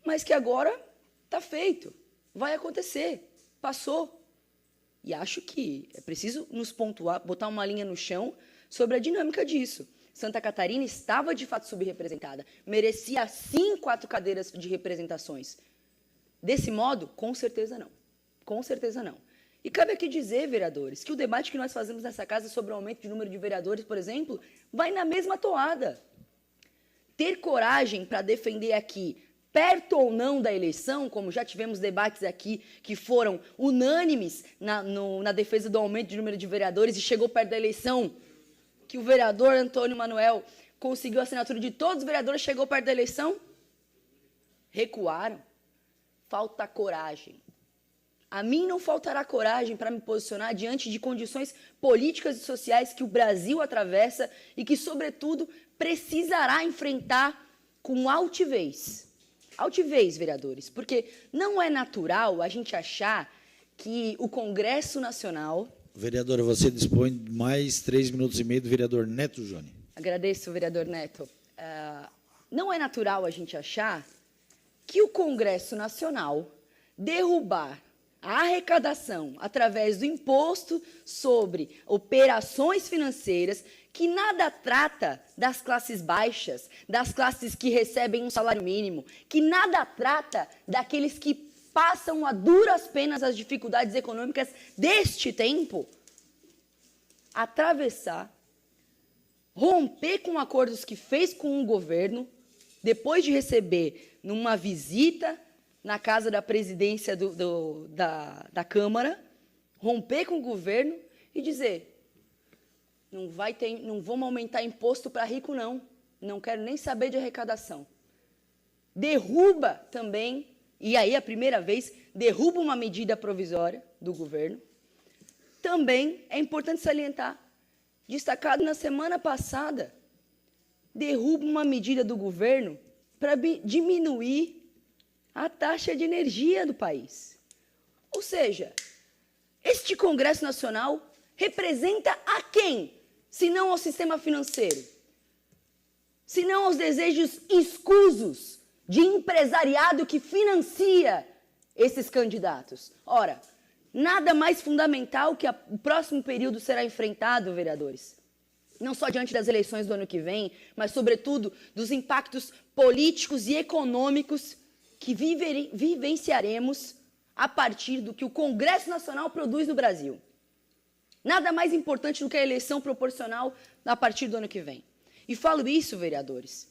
mas que agora está feito, vai acontecer, passou. E acho que é preciso nos pontuar, botar uma linha no chão sobre a dinâmica disso. Santa Catarina estava, de fato, subrepresentada, merecia, sim, 4 cadeiras de representações. Desse modo, com certeza não. Com certeza não. E cabe aqui dizer, vereadores, que o debate que nós fazemos nessa casa sobre o aumento de número de vereadores, por exemplo, vai na mesma toada. Ter coragem para defender aqui, perto ou não da eleição, como já tivemos debates aqui que foram unânimes na defesa do aumento de número de vereadores e chegou perto da eleição, que o vereador Antônio Manuel conseguiu a assinatura de todos os vereadores, chegou perto da eleição, recuaram. Falta coragem. A mim não faltará coragem para me posicionar diante de condições políticas e sociais que o Brasil atravessa e que, sobretudo, precisará enfrentar com altivez. Altivez, vereadores, porque não é natural a gente achar que o Congresso Nacional... Vereadora, você dispõe de mais 3 minutos e meio do vereador Neto Jôni. Agradeço, vereador Neto. Não é natural a gente achar que o Congresso Nacional derrubar a arrecadação através do imposto sobre operações financeiras, que nada trata das classes baixas, das classes que recebem um salário mínimo, que nada trata daqueles que passam a duras penas as dificuldades econômicas deste tempo, atravessar, romper com acordos que fez com o governo, depois de receber numa visita na casa da presidência da Câmara, romper com o governo e dizer: não vamos aumentar imposto para rico, não quero nem saber de arrecadação. Derruba também, e aí a primeira vez, derruba uma medida provisória do governo. Também é importante salientar, destacado na semana passada, derruba uma medida do governo para diminuir a taxa de energia do país. Ou seja, este Congresso Nacional representa a quem, se não ao sistema financeiro? Se não aos desejos escusos de empresariado que financia esses candidatos? Ora, nada mais fundamental que o próximo período será enfrentado, vereadores, não só diante das eleições do ano que vem, mas, sobretudo, dos impactos políticos e econômicos que vivenciaremos a partir do que o Congresso Nacional produz no Brasil. Nada mais importante do que a eleição proporcional a partir do ano que vem. E falo isso, vereadores,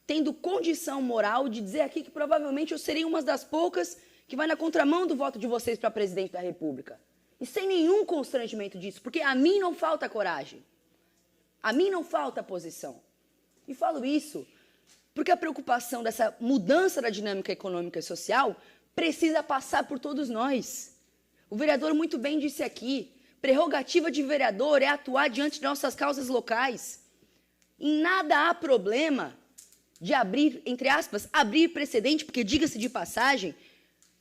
tendo condição moral de dizer aqui que provavelmente eu serei uma das poucas que vai na contramão do voto de vocês para presidente da República. E sem nenhum constrangimento disso, porque a mim não falta coragem. A mim não falta posição. E falo isso porque a preocupação dessa mudança da dinâmica econômica e social precisa passar por todos nós. O vereador muito bem disse aqui, prerrogativa de vereador é atuar diante de nossas causas locais. Em nada há problema de abrir, entre aspas, abrir precedente, porque, diga-se de passagem,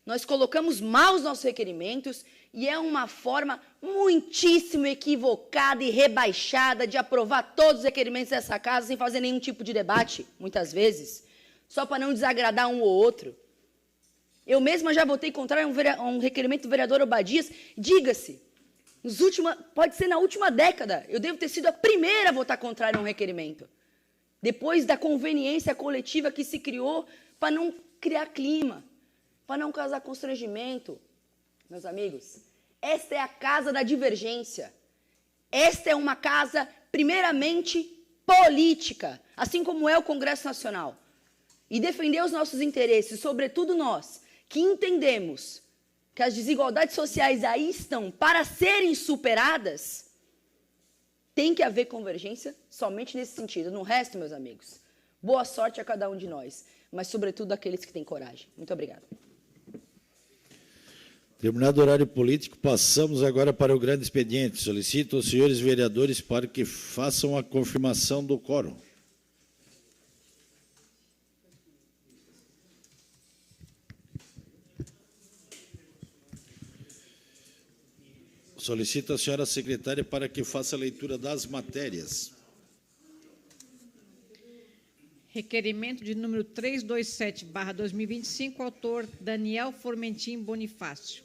nós colocamos mal os nossos requerimentos e é uma forma muitíssimo equivocada e rebaixada de aprovar todos os requerimentos dessa casa sem fazer nenhum tipo de debate, muitas vezes, só para não desagradar um ou outro. Eu mesma já votei contrário a um requerimento do vereador Obadias. Diga-se, pode ser na última década, eu devo ter sido a primeira a votar contrário a um requerimento. Depois da conveniência coletiva que se criou para não criar clima, para não causar constrangimento. Meus amigos, esta é a casa da divergência. Esta é uma casa, primeiramente, política, assim como é o Congresso Nacional. E defender os nossos interesses, sobretudo nós, que entendemos que as desigualdades sociais aí estão para serem superadas, tem que haver convergência somente nesse sentido. No resto, meus amigos, boa sorte a cada um de nós, mas, sobretudo, aqueles que têm coragem. Muito obrigada. Terminado o horário político, passamos agora para o grande expediente. Solicito aos senhores vereadores para que façam a confirmação do quórum. Solicito a senhora secretária para que faça a leitura das matérias. Requerimento de número 327/2025, autor Daniel Formentin Bonifácio.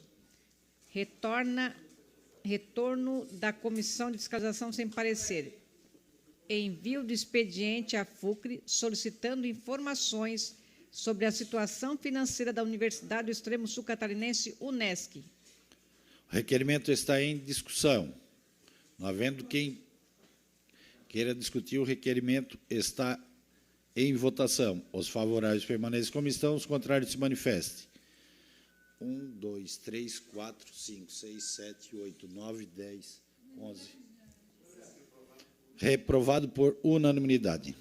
Retorno da Comissão de Fiscalização sem parecer. Envio do expediente à FUCRE solicitando informações sobre a situação financeira da Universidade do Extremo Sul Catarinense, UNESC. O requerimento está em discussão. Não havendo quem queira discutir, o requerimento está em votação. Os favoráveis permaneçam como estão, os contrários se manifestem. 1, 2, 3, 4, 5, 6, 7, 8, 9, 10, 11. Reprovado por unanimidade.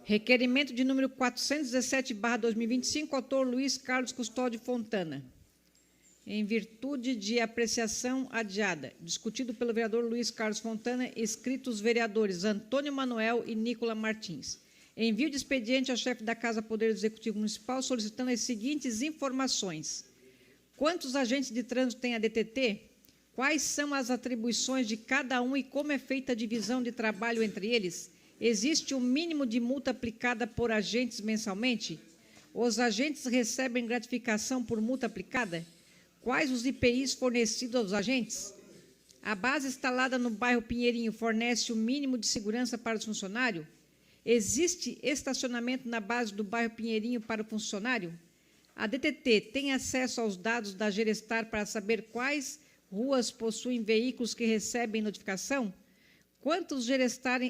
Requerimento de número 417/2025, autor Luiz Carlos Custódio Fontana. Em virtude de apreciação adiada, discutido pelo vereador Luiz Carlos Fontana, escritos os vereadores Antônio Manuel e Nicola Martins. Envio de expediente ao chefe da Casa Poder Executivo Municipal solicitando as seguintes informações. Quantos agentes de trânsito tem a DTT? Quais são as atribuições de cada um e como é feita a divisão de trabalho entre eles? Existe um mínimo de multa aplicada por agentes mensalmente? Os agentes recebem gratificação por multa aplicada? Quais os IPIs fornecidos aos agentes? A base instalada no bairro Pinheirinho fornece o mínimo de segurança para os funcionários? Existe estacionamento na base do bairro Pinheirinho para o funcionário? A DTT tem acesso aos dados da Gerestar para saber quais ruas possuem veículos que recebem notificação? Quantos Gerestar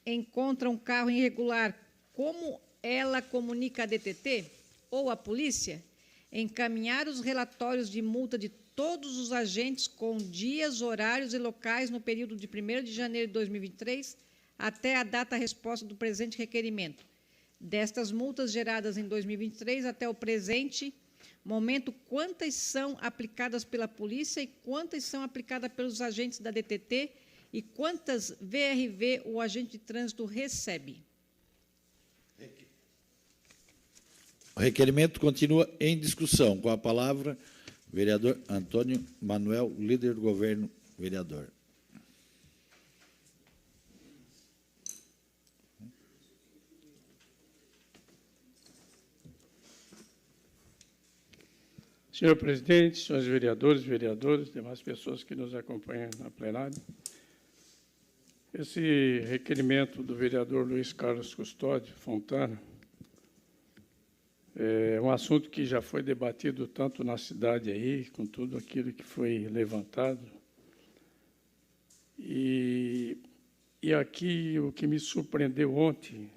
encontram carro irregular? Como ela comunica a DTT ou a polícia? Encaminhar os relatórios de multa de todos os agentes com dias, horários e locais no período de 1º de janeiro de 2023 até a data-resposta do presente requerimento. Destas multas geradas em 2023 até o presente momento, quantas são aplicadas pela polícia e quantas são aplicadas pelos agentes da DTT e quantas VRV o agente de trânsito recebe? O requerimento continua em discussão. Com a palavra, o vereador Antônio Manuel, líder do governo, vereador. Senhor presidente, senhores vereadores, vereadoras, demais pessoas que nos acompanham na plenária, esse requerimento do vereador Luiz Carlos Custódio Fontana é um assunto que já foi debatido tanto na cidade aí, com tudo aquilo que foi levantado. E aqui o que me surpreendeu ontem,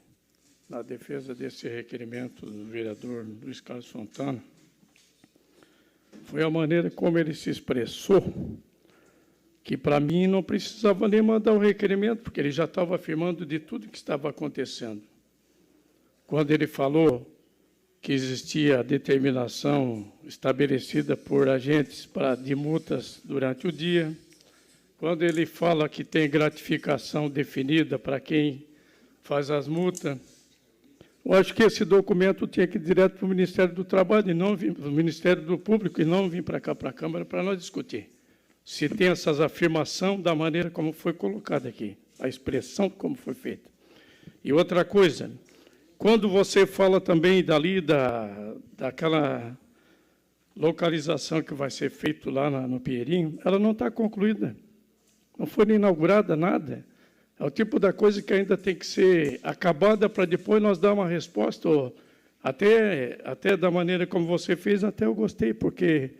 na defesa desse requerimento do vereador Luiz Carlos Fontana, foi a maneira como ele se expressou, que, para mim, não precisava nem mandar o requerimento, porque ele já estava afirmando de tudo que estava acontecendo. Quando ele falou que existia a determinação estabelecida por agentes de multas durante o dia, quando ele fala que tem gratificação definida para quem faz as multas, eu acho que esse documento tinha que ir direto para o Ministério do Trabalho, e não vir para o Ministério do Público, e não vir para cá, para a Câmara, para nós discutir. Se tem essas afirmações da maneira como foi colocada aqui, a expressão como foi feita. E outra coisa, quando você fala também dali daquela localização que vai ser feita lá no Pinheirinho, ela não está concluída, não foi inaugurada nada. É o tipo da coisa que ainda tem que ser acabada para depois nós dar uma resposta, até da maneira como você fez, até eu gostei, porque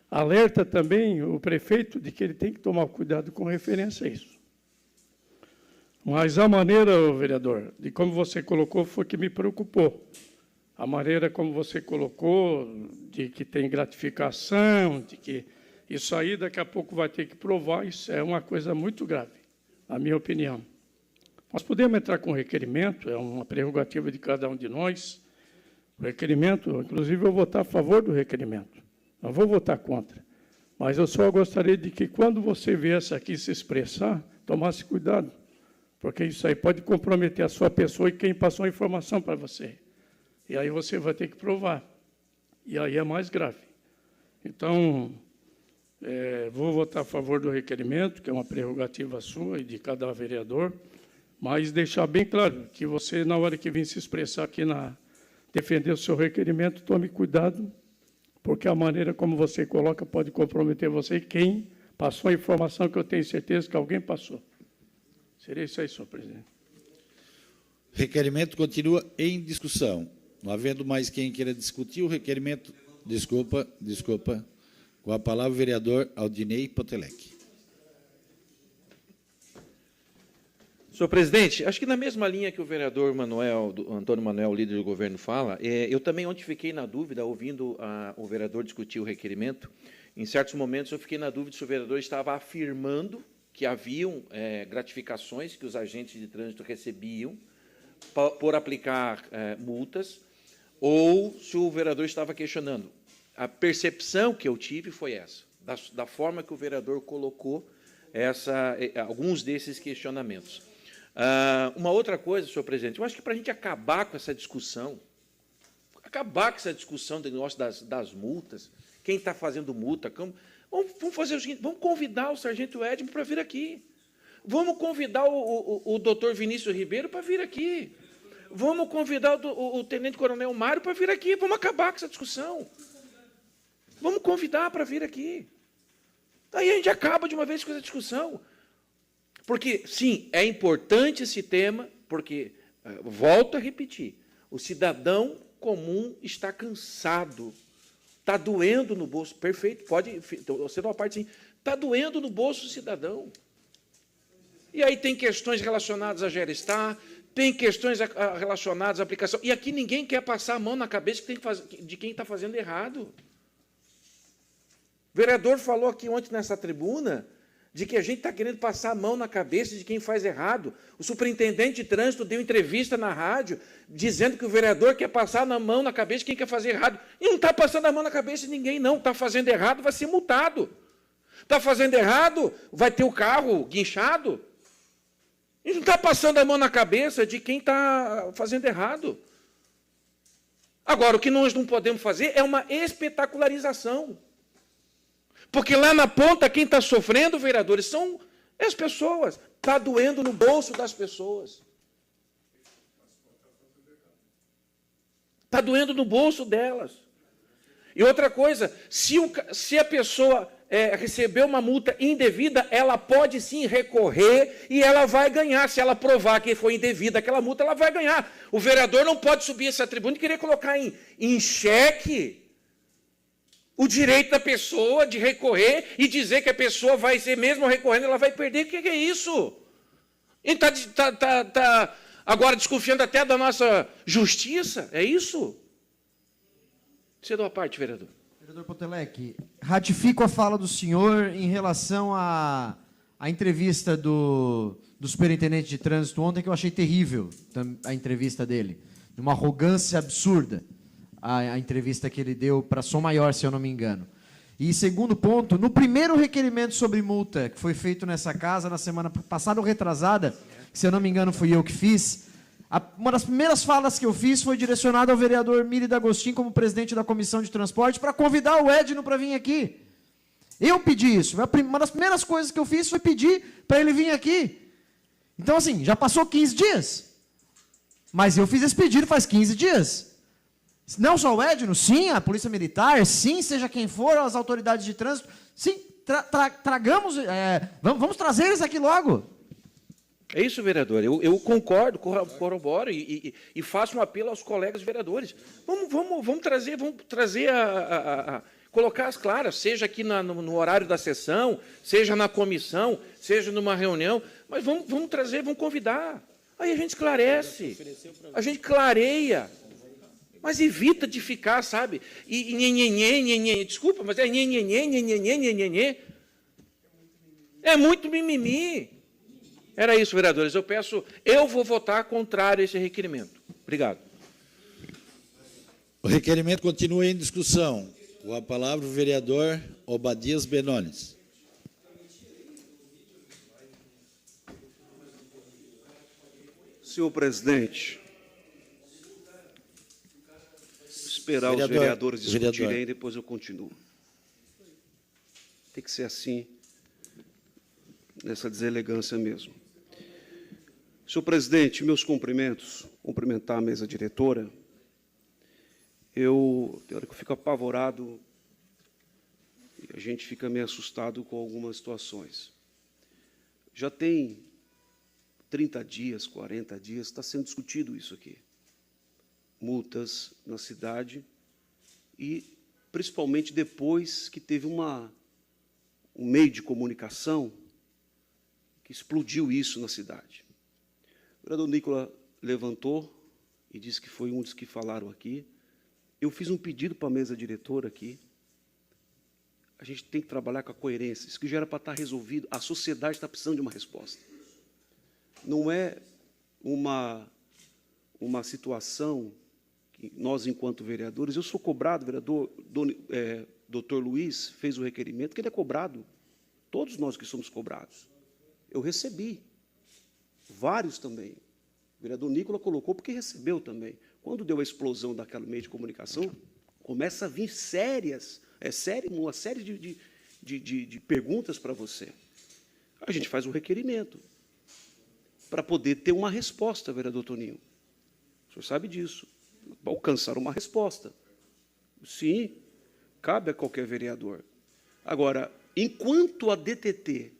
alerta também o prefeito de que ele tem que tomar cuidado com referência a isso. Mas a maneira, vereador, de como você colocou foi que me preocupou. A maneira como você colocou, de que tem gratificação, de que isso aí daqui a pouco vai ter que provar, isso é uma coisa muito grave, na minha opinião. Nós podemos entrar com requerimento, é uma prerrogativa de cada um de nós. O requerimento, inclusive, eu vou votar a favor do requerimento. Não vou votar contra. Mas eu só gostaria de que, quando você viesse aqui se expressar, tomasse cuidado, porque isso aí pode comprometer a sua pessoa e quem passou a informação para você. E aí você vai ter que provar. E aí é mais grave. Então, vou votar a favor do requerimento, que é uma prerrogativa sua e de cada vereador, mas deixar bem claro que você, na hora que vir se expressar aqui, defender o seu requerimento, tome cuidado, porque a maneira como você coloca pode comprometer você e quem passou a informação que eu tenho certeza que alguém passou. Seria isso aí, senhor presidente. Requerimento continua em discussão. Não havendo mais quem queira discutir, o requerimento... Desculpa. Com a palavra, o vereador Aldinei Potelec. Senhor presidente, acho que na mesma linha que o vereador Antônio Manuel, líder do governo, fala, eu também ontem fiquei na dúvida, ouvindo o vereador discutir o requerimento. Em certos momentos eu fiquei na dúvida se o vereador estava afirmando que haviam gratificações que os agentes de trânsito recebiam por aplicar multas, ou se o vereador estava questionando. A percepção que eu tive foi essa, da forma que o vereador colocou alguns desses questionamentos. Uma outra coisa, senhor presidente, eu acho que para a gente acabar com essa discussão do negócio das multas, quem está fazendo multa, vamos fazer o seguinte, vamos convidar o sargento Edmo para vir aqui. Vamos convidar o doutor Vinícius Ribeiro para vir aqui. Vamos convidar o tenente-coronel Mário para vir aqui, vamos acabar com essa discussão. Vamos convidar para vir aqui. Daí a gente acaba de uma vez com essa discussão. Porque, sim, é importante esse tema, porque, volto a repetir, o cidadão comum está cansado, está doendo no bolso. Perfeito, pode ser uma parte sim. Está doendo no bolso do cidadão. E aí tem questões relacionadas a Gerestar, tem questões relacionadas à aplicação. E aqui ninguém quer passar a mão na cabeça de quem está fazendo errado. O vereador falou aqui ontem nessa tribuna de que a gente está querendo passar a mão na cabeça de quem faz errado. O superintendente de trânsito deu entrevista na rádio dizendo que o vereador quer passar a mão na cabeça de quem quer fazer errado. E não está passando a mão na cabeça de ninguém, não. Está fazendo errado, vai ser multado. Está fazendo errado, vai ter o carro guinchado. E não está passando a mão na cabeça de quem está fazendo errado. Agora, o que nós não podemos fazer é uma espetacularização. Porque lá na ponta, quem está sofrendo, vereadores, são as pessoas. Está doendo no bolso das pessoas. Está doendo no bolso delas. E outra coisa, se a pessoa recebeu uma multa indevida, ela pode sim recorrer e ela vai ganhar. Se ela provar que foi indevida aquela multa, ela vai ganhar. O vereador não pode subir essa tribuna e querer colocar em xeque o direito da pessoa de recorrer e dizer que a pessoa vai ser, mesmo recorrendo, ela vai perder. O que é isso? Ele está agora desconfiando até da nossa justiça? É isso? Você dá uma parte, vereador. Vereador Potelec, ratifico a fala do senhor em relação à entrevista do superintendente de trânsito ontem, que eu achei terrível a entrevista dele. Uma arrogância absurda. A entrevista que ele deu para Som Maior, se eu não me engano. E segundo ponto, no primeiro requerimento sobre multa que foi feito nessa casa na semana passada ou retrasada, que, se eu não me engano fui eu que fiz, uma das primeiras falas que eu fiz foi direcionada ao vereador Miri D'Agostin como presidente da Comissão de Transporte para convidar o Edno para vir aqui. Eu pedi isso. Uma das primeiras coisas que eu fiz foi pedir para ele vir aqui. Então, assim, já passou 15 dias. Mas eu fiz esse pedido faz 15 dias. Não só o Edno, sim, a Polícia Militar, sim, seja quem for, as autoridades de trânsito, sim, vamos trazer eles aqui logo. É isso, vereador. Eu concordo, corroboro e faço um apelo aos colegas vereadores. Vamos trazer colocar as claras, seja aqui no horário da sessão, seja na comissão, seja numa reunião, mas vamos trazer, vamos convidar. Aí a gente esclarece, a gente clareia. Mas evita de ficar, sabe? Desculpa, mas é nhenhenhen. É muito mimimi. Era isso, vereadores. Eu vou votar contrário a esse requerimento. Obrigado. O requerimento continua em discussão. Com a palavra o vereador Obadias Benones. Senhor presidente, esperar os vereadores discutirem e depois eu continuo. Tem que ser assim, nessa deselegância mesmo. Senhor presidente, meus cumprimentos, cumprimentar a mesa diretora. Tem hora que eu fico apavorado e a gente fica meio assustado com algumas situações. Já tem 30 dias, 40 dias, está sendo discutido isso aqui. Multas na cidade e, principalmente, depois que teve um meio de comunicação que explodiu isso na cidade. O vereador Nicola levantou e disse que foi um dos que falaram aqui. Eu fiz um pedido para a mesa diretora aqui. A gente tem que trabalhar com a coerência. Isso que já era para estar resolvido. A sociedade está precisando de uma resposta. Não é uma situação que nós, enquanto vereadores, eu sou cobrado, vereador doutor Luiz fez o requerimento, que ele é cobrado. Todos nós que somos cobrados. Eu recebi. Vários também. O vereador Nicola colocou porque recebeu também. Quando deu a explosão daquele meio de comunicação, começa a vir uma série de perguntas para você. A gente faz um requerimento para poder ter uma resposta, vereador Toninho. O senhor sabe disso. Alcançar uma resposta. Sim, cabe a qualquer vereador. Agora, enquanto a DTT,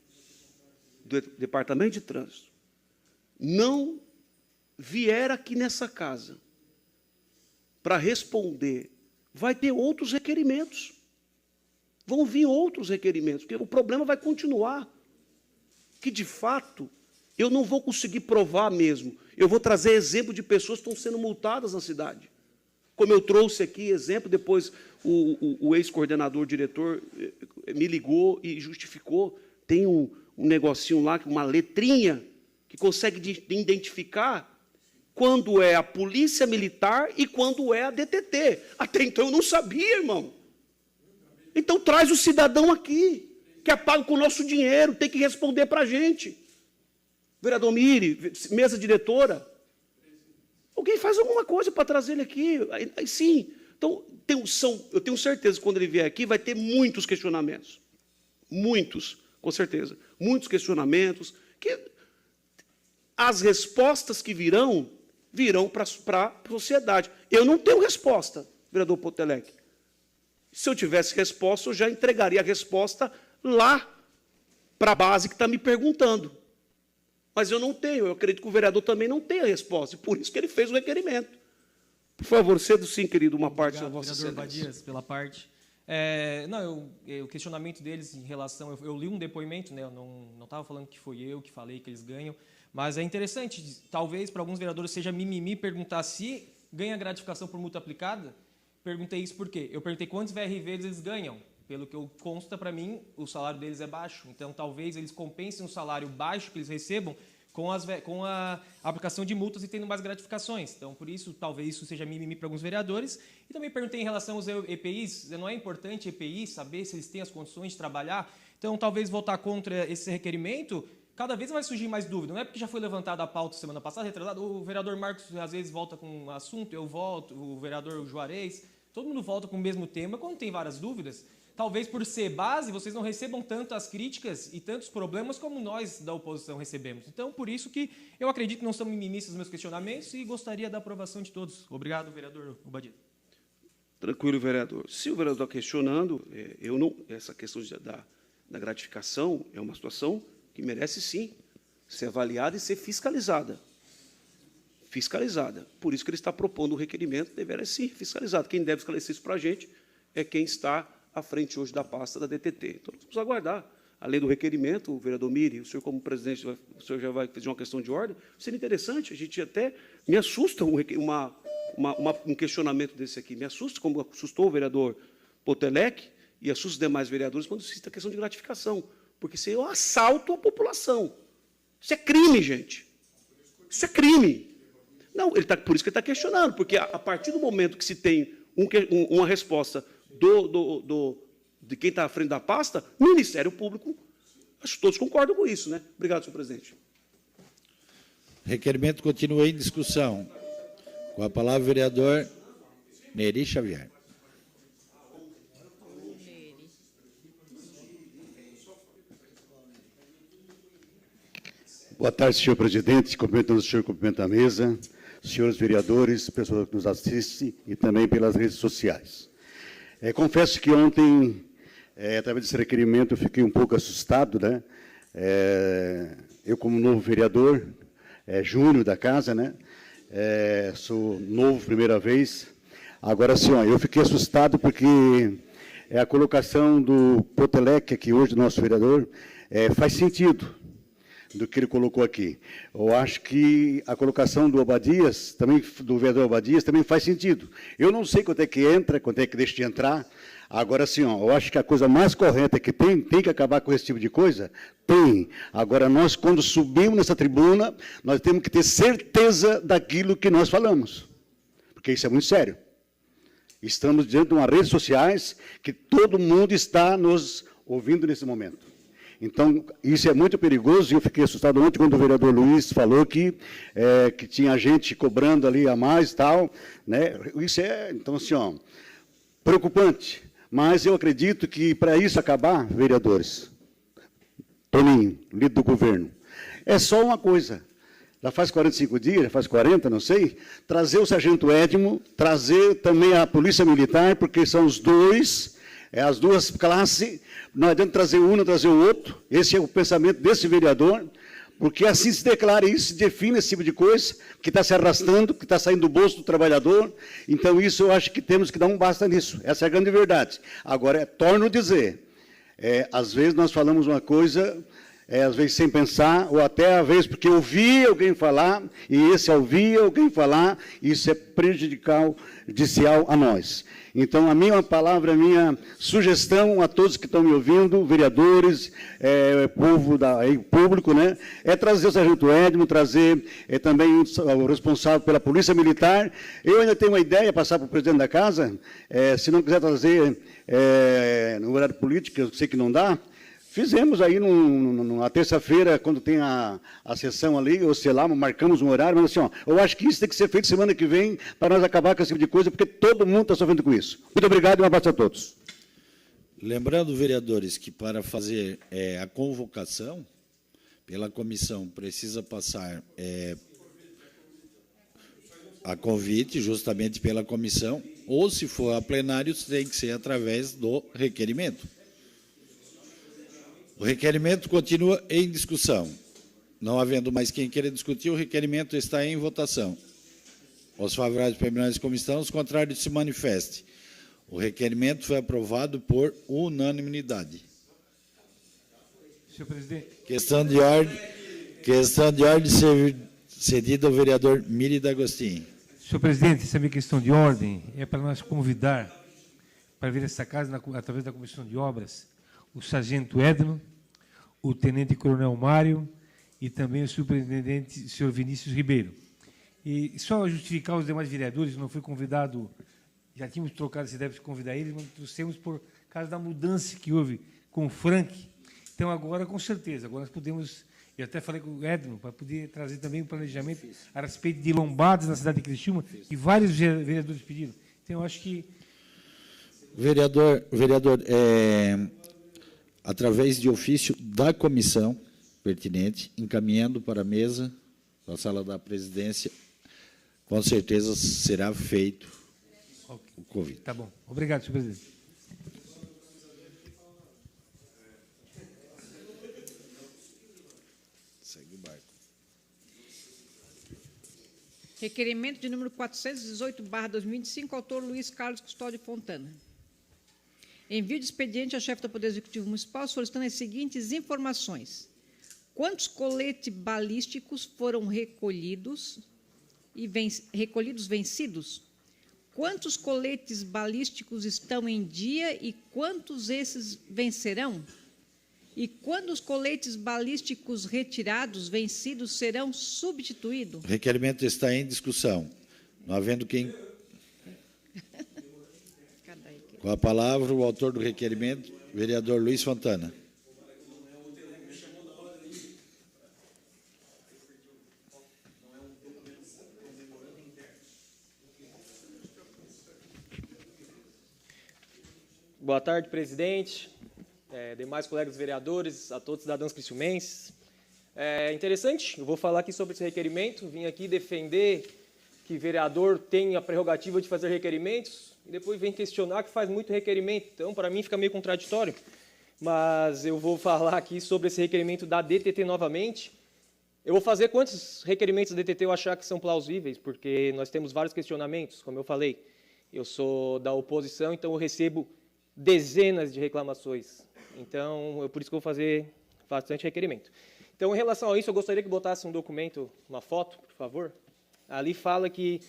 do Departamento de Trânsito, não vier aqui nessa casa para responder, vai ter outros requerimentos. Vão vir outros requerimentos, porque o problema vai continuar. Que, de fato, eu não vou conseguir provar mesmo. Eu vou trazer exemplo de pessoas que estão sendo multadas na cidade. Como eu trouxe aqui exemplo, depois o ex-coordenador, diretor, me ligou e justificou. Tem um negocinho lá, uma letrinha, que consegue identificar quando é a polícia militar e quando é a DTT. Até então eu não sabia, irmão. Então traz o cidadão aqui, que é pago com o nosso dinheiro, tem que responder para a gente. Vereador Miri, mesa diretora, alguém faz alguma coisa para trazer ele aqui. Aí sim. Então, eu tenho certeza que quando ele vier aqui vai ter muitos questionamentos. Muitos, com certeza. Muitos questionamentos. Que as respostas que virão para a sociedade. Eu não tenho resposta, vereador Potelec. Se eu tivesse resposta, eu já entregaria a resposta lá para a base que está me perguntando. Mas eu não tenho, eu acredito que o vereador também não tem a resposta, e por isso que ele fez o requerimento. Por favor, cedo sim, querido, uma parte da vossa excelência. Vereador Badias, pela parte. O questionamento deles em relação... Eu li um depoimento, né, eu não estava falando que foi eu que falei que eles ganham, mas é interessante, talvez para alguns vereadores seja mimimi perguntar se ganha gratificação por multa aplicada. Perguntei isso por quê? Eu perguntei quantos VRVs eles ganham. Pelo que consta para mim, o salário deles é baixo. Então, talvez eles compensem o salário baixo que eles recebam com a aplicação de multas e tendo mais gratificações. Então, por isso, talvez isso seja mimimi para alguns vereadores. E também perguntei em relação aos EPIs. Não é importante EPI saber se eles têm as condições de trabalhar? Então, talvez votar contra esse requerimento, cada vez vai surgir mais dúvida. Não é porque já foi levantada a pauta semana passada, retrasado. O vereador Marcos, às vezes, volta com um assunto, eu volto, o vereador Juarez, todo mundo volta com o mesmo tema. Quando tem várias dúvidas, talvez por ser base, vocês não recebam tanto as críticas e tantos problemas como nós da oposição recebemos. Então, por isso que eu acredito que não são mimimistas os meus questionamentos e gostaria da aprovação de todos. Obrigado, vereador Obadias. Tranquilo, vereador. Se o vereador está questionando, essa questão da gratificação é uma situação que merece, sim, ser avaliada e ser fiscalizada. Fiscalizada. Por isso que ele está propondo o requerimento, deverá ser fiscalizado. Quem deve esclarecer isso para a gente é quem está à frente hoje da pasta da DTT. Então, nós vamos aguardar. Além do requerimento, o vereador Miri, o senhor como presidente, o senhor já vai fazer uma questão de ordem, seria interessante, a gente até me assusta um questionamento desse aqui, me assusta, como assustou o vereador Potelec e assusta os demais vereadores quando se cita a questão de gratificação, porque isso é um assalto à população. Isso é crime, gente. Isso é crime. Não, por isso que ele está questionando, porque a partir do momento que se tem uma resposta de quem está à frente da pasta, o Ministério Público, acho que todos concordam com isso, né? Obrigado, senhor presidente. Requerimento continua em discussão. Com a palavra, o vereador Neri Xavier. Boa tarde, senhor presidente. Cumprimentando o senhor, cumprimento a mesa, senhores vereadores, pessoas que nos assistem e também pelas redes sociais. Confesso que ontem, através desse requerimento, eu fiquei um pouco assustado, né? Eu, como novo vereador, júnior da casa, né? Sou novo primeira vez. Agora, sim, eu fiquei assustado porque a colocação do Potelec, aqui hoje, do nosso vereador, faz sentido do que ele colocou aqui. Eu acho que a colocação do Obadias, também do vereador Obadias, também faz sentido. Eu não sei quanto é que entra, quanto é que deixa de entrar. Agora, sim, eu acho que a coisa mais correta é que tem que acabar com esse tipo de coisa? Tem. Agora, nós, quando subimos nessa tribuna, nós temos que ter certeza daquilo que nós falamos. Porque isso é muito sério. Estamos diante de umas redes sociais que todo mundo está nos ouvindo nesse momento. Então, isso é muito perigoso, e eu fiquei assustado ontem quando o vereador Luiz falou que tinha gente cobrando ali a mais e tal, né? Isso então, assim, preocupante. Mas eu acredito que, para isso acabar, vereadores, Toninho, líder do governo, é só uma coisa, já faz 45 dias, já faz 40, não sei, trazer o sargento Edmo, trazer também a Polícia Militar, porque são os dois, as duas classes, não adianta trazer um, não trazer o outro, esse é o pensamento desse vereador, porque assim se declara isso, se define esse tipo de coisa, que está se arrastando, que está saindo do bolso do trabalhador, então isso eu acho que temos que dar um basta nisso, essa é a grande verdade. Agora, torno a dizer, às vezes nós falamos uma coisa... às vezes sem pensar, ou até às vezes porque ouvi alguém falar, e esse ouvir alguém falar, isso é prejudicial a nós. Então, a minha palavra, a minha sugestão a todos que estão me ouvindo, vereadores, público, né, é trazer o sargento Edmo, trazer também o responsável pela Polícia Militar. Eu ainda tenho uma ideia, passar para o presidente da casa, se não quiser trazer no horário político, eu sei que não dá. Fizemos aí na terça-feira, quando tem a sessão ali, ou sei lá, marcamos um horário, mas assim, eu acho que isso tem que ser feito semana que vem, para nós acabar com esse tipo de coisa, porque todo mundo está sofrendo com isso. Muito obrigado e um abraço a todos. Lembrando, vereadores, que para fazer a convocação pela comissão, precisa passar a convite, justamente pela comissão, ou, se for a plenário, tem que ser através do requerimento. O requerimento continua em discussão. Não havendo mais quem queira discutir, o requerimento está em votação. Os favoráveis permaneçam como estão, os contrários se manifestem. O requerimento foi aprovado por unanimidade. Senhor presidente. Questão de ordem cedida ao vereador Miri D'Agostini. Senhor presidente, essa minha questão de ordem é para nós convidar para vir a essa casa, através da Comissão de Obras, o sargento Edno, o tenente-coronel Mário e também o superintendente, o senhor Vinícius Ribeiro. E só justificar os demais vereadores, não foi convidado, já tínhamos trocado essa ideia para convidar eles, não trouxemos por causa da mudança que houve com o Frank. Então, agora, com certeza, agora nós podemos, eu até falei com o Edno, para poder trazer também um planejamento a respeito de lombadas na cidade de Criciúma, e vários vereadores pediram. Então, eu acho que... Vereador, através de ofício da comissão pertinente, encaminhando para a mesa, na sala da presidência, com certeza será feito o convite. Tá bom. Obrigado, senhor presidente. Segue o barco. Requerimento de número 418/2025, autor Luiz Carlos Custódio Fontana. Envio de expediente ao chefe do Poder Executivo Municipal solicitando as seguintes informações. Quantos coletes balísticos foram recolhidos vencidos? Quantos coletes balísticos estão em dia e quantos esses vencerão? E quando os coletes balísticos retirados, vencidos, serão substituídos? O requerimento está em discussão. Não havendo quem... Com a palavra, o autor do requerimento, vereador Luiz Fontana. Boa tarde, presidente, demais colegas vereadores, a todos os cidadãos criciumenses. É interessante, eu vou falar aqui sobre esse requerimento, vim aqui defender que vereador tem a prerrogativa de fazer requerimentos, e depois vem questionar que faz muito requerimento. Então, para mim, fica meio contraditório. Mas eu vou falar aqui sobre esse requerimento da DTT novamente. Eu vou fazer quantos requerimentos da DTT eu achar que são plausíveis, porque nós temos vários questionamentos, como eu falei. Eu sou da oposição, então eu recebo dezenas de reclamações. Então, por isso que eu vou fazer bastante requerimento. Então, em relação a isso, eu gostaria que botasse um documento, uma foto, por favor. Ali fala que,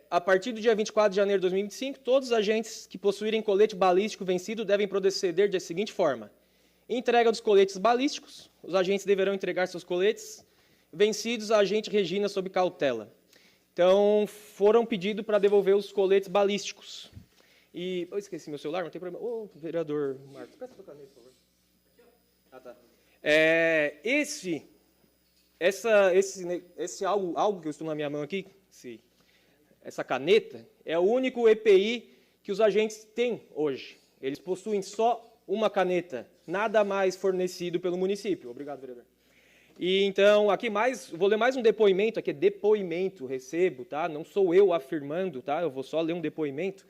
a partir do dia 24 de janeiro de 2025, todos os agentes que possuírem colete balístico vencido devem proceder da seguinte forma. Entrega dos coletes balísticos. Os agentes deverão entregar seus coletes vencidos à agente Regina sob cautela. Então, foram pedidos para devolver os coletes balísticos. E... Eu esqueci meu celular, não tem problema. Ô, vereador Marcos, peça a sua caneta, por favor. Ah, tá. Esse algo que eu estou na minha mão aqui, essa caneta, é o único EPI que os agentes têm hoje. Eles possuem só uma caneta, nada mais fornecido pelo município. Obrigado, vereador. E então, aqui vou ler mais um depoimento, aqui é depoimento, recebo, tá? Não sou eu afirmando, tá? Eu vou só ler um depoimento.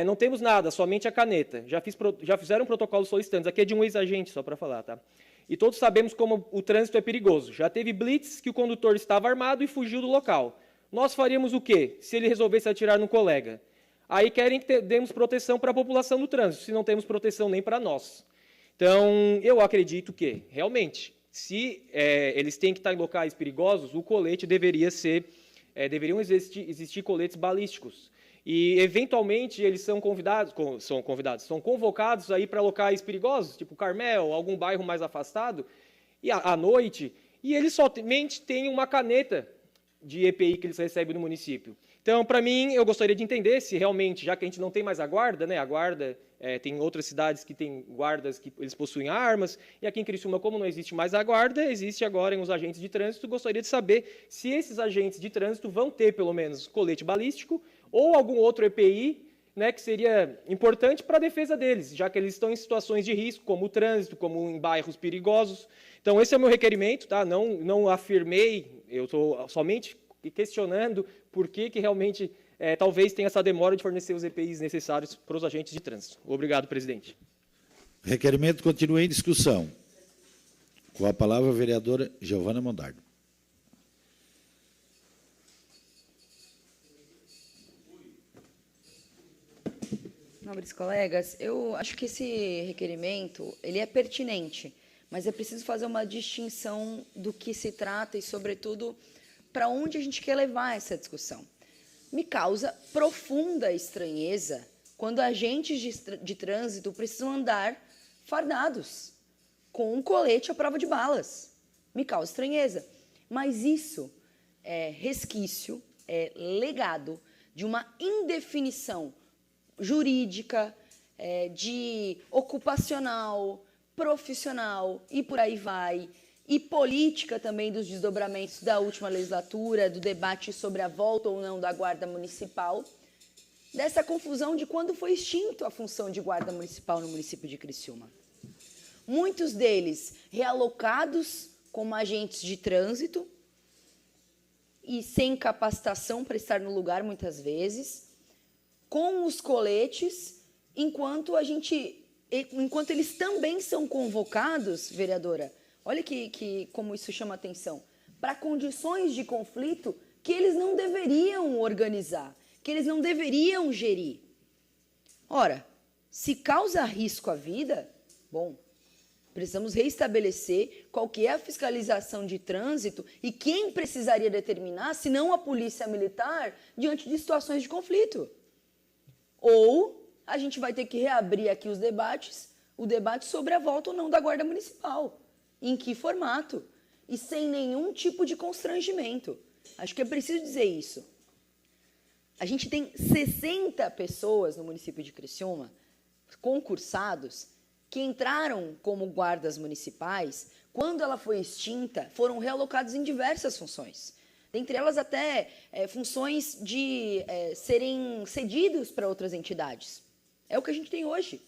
Não temos nada, somente a caneta. Já fizeram um protocolo solicitando, aqui é de um ex-agente, só para falar, tá? E todos sabemos como o trânsito é perigoso. Já teve blitz que o condutor estava armado e fugiu do local. Nós faríamos o quê se ele resolvesse atirar no colega? Aí querem que demos proteção para a população do trânsito, se não temos proteção nem para nós. Então, eu acredito que, realmente, se eles têm que estar em locais perigosos, o colete deveria ser, deveriam existir coletes balísticos. E, eventualmente, eles são convocados aí para locais perigosos, tipo Carmel, algum bairro mais afastado, e à noite, e eles somente têm uma caneta de EPI que eles recebem no município. Então, para mim, eu gostaria de entender se realmente, já que a gente não tem mais a guarda, né, a guarda tem outras cidades que têm guardas que eles possuem armas, e aqui em Criciúma, como não existe mais a guarda, existe agora os agentes de trânsito. Gostaria de saber se esses agentes de trânsito vão ter, pelo menos, colete balístico ou algum outro EPI, né, que seria importante para a defesa deles, já que eles estão em situações de risco, como o trânsito, como em bairros perigosos. Então, esse é o meu requerimento, tá? Não afirmei, eu estou somente questionando por que realmente talvez tenha essa demora de fornecer os EPIs necessários para os agentes de trânsito. Obrigado, presidente. Requerimento continua em discussão. Com a palavra a vereadora Giovana Mondardo. Nobres colegas, eu acho que esse requerimento ele é pertinente, mas é preciso fazer uma distinção do que se trata e, sobretudo, para onde a gente quer levar essa discussão. Me causa profunda estranheza quando agentes de trânsito precisam andar fardados, com um colete à prova de balas. Me causa estranheza. Mas isso é resquício, é legado de uma indefinição jurídica, de ocupacional, profissional e por aí vai, e política também dos desdobramentos da última legislatura, do debate sobre a volta ou não da Guarda Municipal, dessa confusão de quando foi extinto a função de Guarda Municipal no município de Criciúma. Muitos deles realocados como agentes de trânsito e sem capacitação para estar no lugar muitas vezes, com os coletes, enquanto eles também são convocados, vereadora, olha como isso chama atenção, para condições de conflito que eles não deveriam organizar, que eles não deveriam gerir. Ora, se causa risco à vida, bom, precisamos reestabelecer qual que é a fiscalização de trânsito e quem precisaria determinar, se não a polícia militar, diante de situações de conflito. Ou a gente vai ter que reabrir aqui o debate sobre a volta ou não da Guarda Municipal. Em que formato? E sem nenhum tipo de constrangimento. Acho que é preciso dizer isso. A gente tem 60 pessoas no município de Criciúma, concursados, que entraram como guardas municipais. Quando ela foi extinta, foram realocados em diversas funções. Dentre elas até funções de serem cedidos para outras entidades. É o que a gente tem hoje.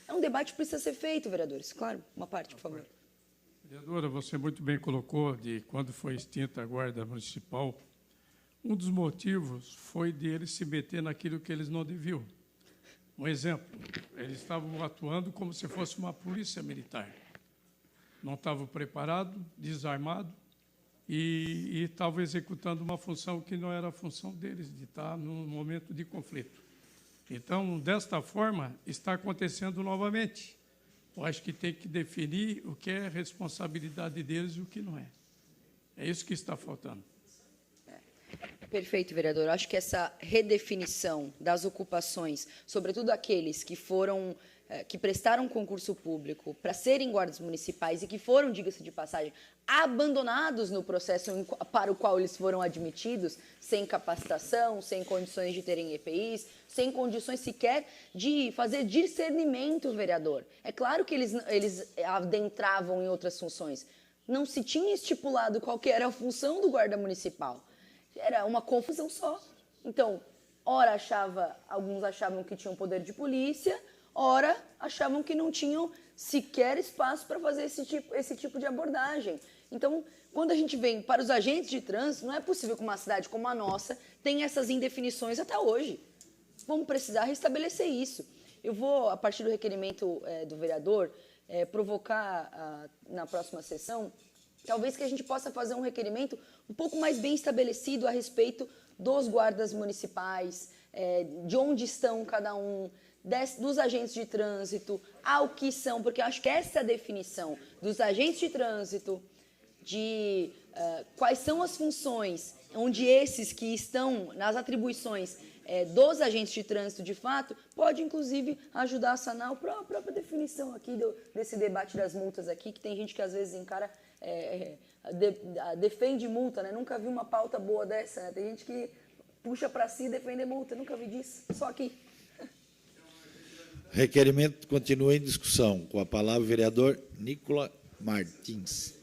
É um debate que precisa ser feito, vereadores. Claro, uma parte, por favor. Vereadora, você muito bem colocou de quando foi extinta a Guarda Municipal, um dos motivos foi de eles se meter naquilo que eles não deviam. Um exemplo, eles estavam atuando como se fosse uma polícia militar. Não estavam preparados, desarmados, e estavam executando uma função que não era a função deles, de estar num momento de conflito. Então, desta forma, está acontecendo novamente. Eu acho que tem que definir o que é responsabilidade deles e o que não é. É isso que está faltando. Perfeito, vereador. Eu acho que essa redefinição das ocupações, sobretudo aqueles que prestaram concurso público para serem guardas municipais e que foram, diga-se de passagem, abandonados no processo para o qual eles foram admitidos, sem capacitação, sem condições de terem EPIs, sem condições sequer de fazer discernimento, vereador. É claro que eles adentravam em outras funções. Não se tinha estipulado qual que era a função do guarda municipal. Era uma confusão só. Então, ora alguns achavam que tinham poder de polícia, ora achavam que não tinham sequer espaço para fazer esse tipo de abordagem. Então, quando a gente vem para os agentes de trânsito, não é possível que uma cidade como a nossa tenha essas indefinições até hoje. Vamos precisar restabelecer isso. Eu vou, a partir do requerimento do vereador, provocar na próxima sessão, talvez que a gente possa fazer um requerimento um pouco mais bem estabelecido a respeito dos guardas municipais, de onde estão cada um, dos agentes de trânsito, ao que são, porque eu acho que essa definição dos agentes de trânsito, de quais são as funções, onde esses que estão nas atribuições dos agentes de trânsito, de fato, pode, inclusive, ajudar a sanar a própria definição aqui desse debate das multas aqui, que tem gente que, às vezes, encara, defende multa, né? Nunca vi uma pauta boa dessa, né? Tem gente que puxa para si defender multa, nunca vi disso, só aqui. Requerimento continua em discussão. Com a palavra o vereador Nicola Martins.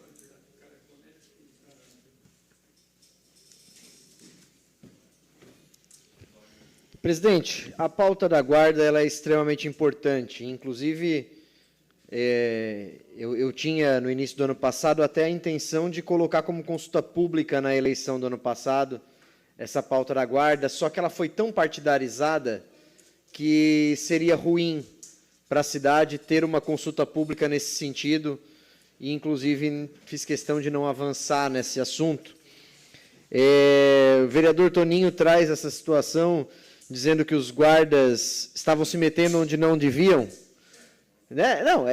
Presidente, a pauta da guarda ela é extremamente importante. Inclusive, eu tinha, no início do ano passado, até a intenção de colocar como consulta pública na eleição do ano passado essa pauta da guarda, só que ela foi tão partidarizada que seria ruim para a cidade ter uma consulta pública nesse sentido, e, inclusive, fiz questão de não avançar nesse assunto. O vereador Toninho traz essa situação dizendo que os guardas estavam se metendo onde não deviam. Né? Não,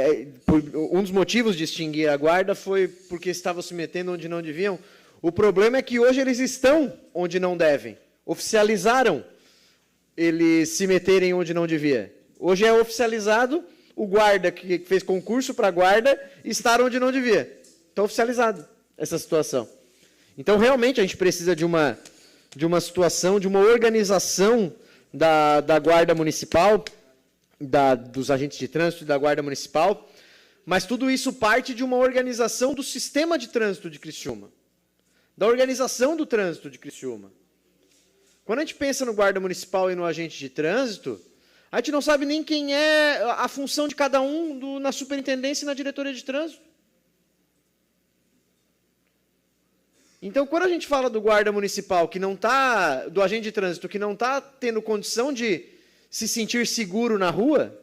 um dos motivos de extinguir a guarda foi porque estavam se metendo onde não deviam. O problema é que hoje eles estão onde não devem. Oficializaram eles se meterem onde não devia. Hoje é oficializado o guarda que fez concurso para guarda estar onde não devia. Está oficializado essa situação. Então, realmente, a gente precisa de uma situação, de uma organização da Guarda Municipal, dos agentes de trânsito e da Guarda Municipal, mas tudo isso parte de uma organização do sistema de trânsito de Criciúma, da organização do trânsito de Criciúma. Quando a gente pensa no Guarda Municipal e no agente de trânsito, a gente não sabe nem quem é a função de cada um na superintendência e na diretoria de trânsito. Então, quando a gente fala do guarda municipal que não está, do agente de trânsito que não está tendo condição de se sentir seguro na rua,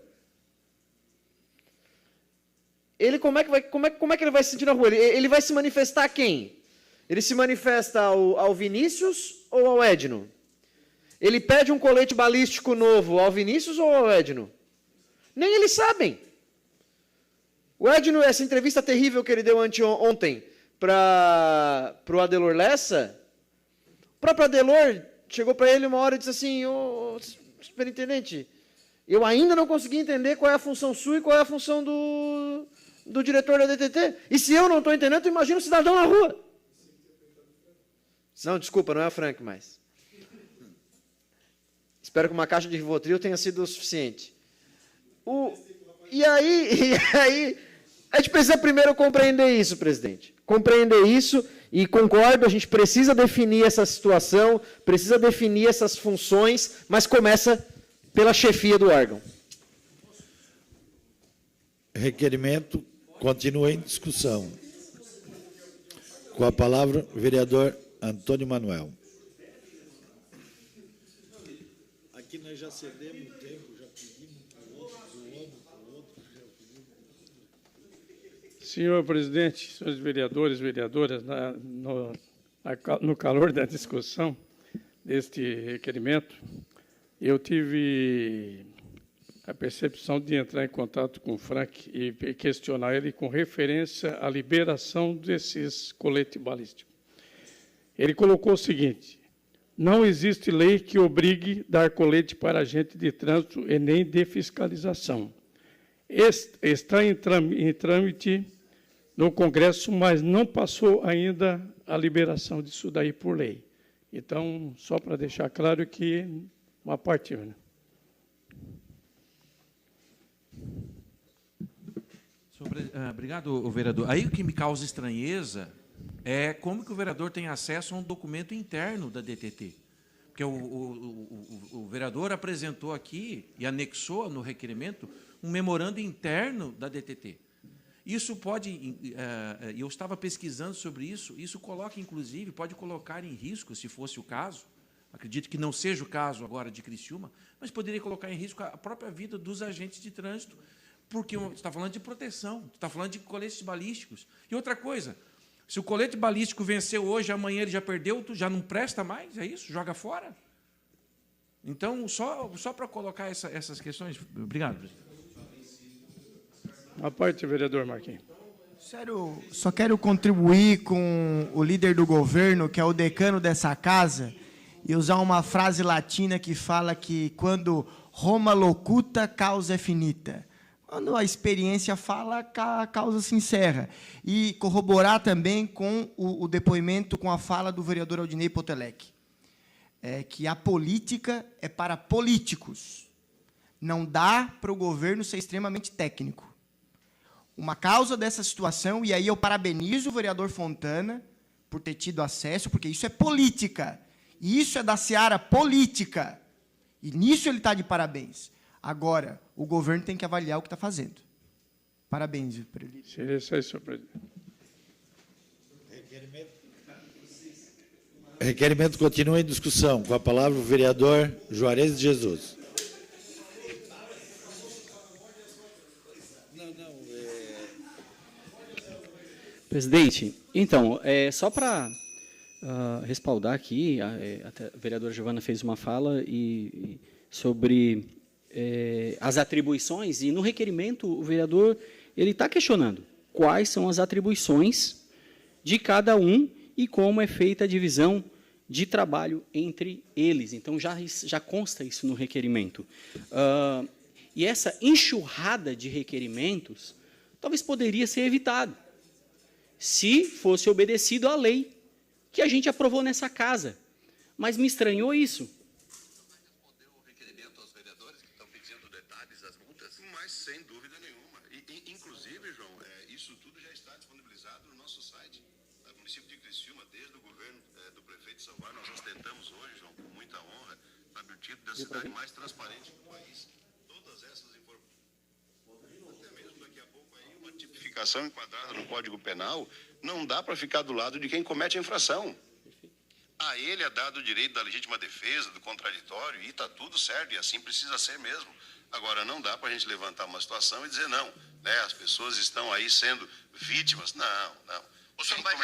ele como é que ele vai se sentir na rua? Ele vai se manifestar a quem? Ele se manifesta ao Vinícius ou ao Edno? Ele pede um colete balístico novo ao Vinícius ou ao Edno? Nem eles sabem. O Edno, essa entrevista terrível que ele deu ontem para o Adelor Lessa, o próprio Adelor chegou para ele uma hora e disse assim: ô, superintendente, eu ainda não consegui entender qual é a função sua e qual é a função do diretor da DTT. E se eu não estou entendendo, tu imagina o cidadão na rua. Não, desculpa, não é a Frank mais. Espero que uma caixa de Rivotril tenha sido o suficiente. E aí, a gente precisa primeiro compreender isso, presidente. Compreender isso, e concordo, a gente precisa definir essa situação, precisa definir essas funções, mas começa pela chefia do órgão. Requerimento continua em discussão. Com a palavra, o vereador Antônio Manuel. Aqui nós já cedemos o tempo, já pedimos para o outro. Senhor presidente, senhores vereadores e vereadoras, no calor da discussão deste requerimento, eu tive a percepção de entrar em contato com o Frank e questionar ele com referência à liberação desses coletes balísticos. Ele colocou o seguinte: não existe lei que obrigue a dar colete para agente de trânsito e nem de fiscalização. Está em trâmite no Congresso, mas não passou ainda a liberação disso daí por lei. Então, só para deixar claro que uma parte... Né? Obrigado, vereador. Aí o que me causa estranheza é como que o vereador tem acesso a um documento interno da DTT. Porque o vereador apresentou aqui e anexou no requerimento um memorando interno da DTT. Isso pode, eu estava pesquisando sobre isso, isso coloca, inclusive, pode colocar em risco, se fosse o caso, acredito que não seja o caso agora de Criciúma, mas poderia colocar em risco a própria vida dos agentes de trânsito, porque você está falando de proteção, está falando de coletes balísticos. E outra coisa, se o colete balístico venceu hoje, amanhã ele já perdeu, já não presta mais, é isso? Joga fora? Então, só para colocar essas questões. Obrigado, presidente. A parte, vereador Marquinhos. Só quero contribuir com o líder do governo, que é o decano dessa casa, e usar uma frase latina que fala que quando Roma locuta, causa é finita. Quando a experiência fala, a causa se encerra. E corroborar também com o depoimento, com a fala do vereador Aldinei Potelec, que a política é para políticos. Não dá para o governo ser extremamente técnico. Uma causa dessa situação, e aí eu parabenizo o vereador Fontana por ter tido acesso, porque isso é política. E isso é da seara política. E nisso ele está de parabéns. Agora, o governo tem que avaliar o que está fazendo. Parabéns, presidente. Senhor presidente. Requerimento continua em discussão. Com a palavra o vereador Juarez de Jesus. Presidente, então, só para respaldar aqui, a vereadora Giovana fez uma fala sobre as atribuições, e no requerimento o vereador está questionando quais são as atribuições de cada um e como é feita a divisão de trabalho entre eles. Então, já consta isso no requerimento. E essa enxurrada de requerimentos talvez poderia ser evitado se fosse obedecido à lei que a gente aprovou nessa casa. Mas me estranhou isso. Mas, sem dúvida nenhuma. Inclusive, João, isso tudo já está disponibilizado no nosso site. No município de Criciúma, desde o governo do prefeito Salvar, nós ostentamos hoje, João, com muita honra, sabe, o título da cidade mais transparente do país. Todas essas informações. Até mesmo daqui a pouco aí, uma tipificação enquadrada no Código Penal, não dá para ficar do lado de quem comete a infração. A ele é dado o direito da legítima defesa, do contraditório, e está tudo certo, e assim precisa ser mesmo. Agora, não dá para a gente levantar uma situação e dizer, não, né, as pessoas estão aí sendo vítimas. Não. O senhor vai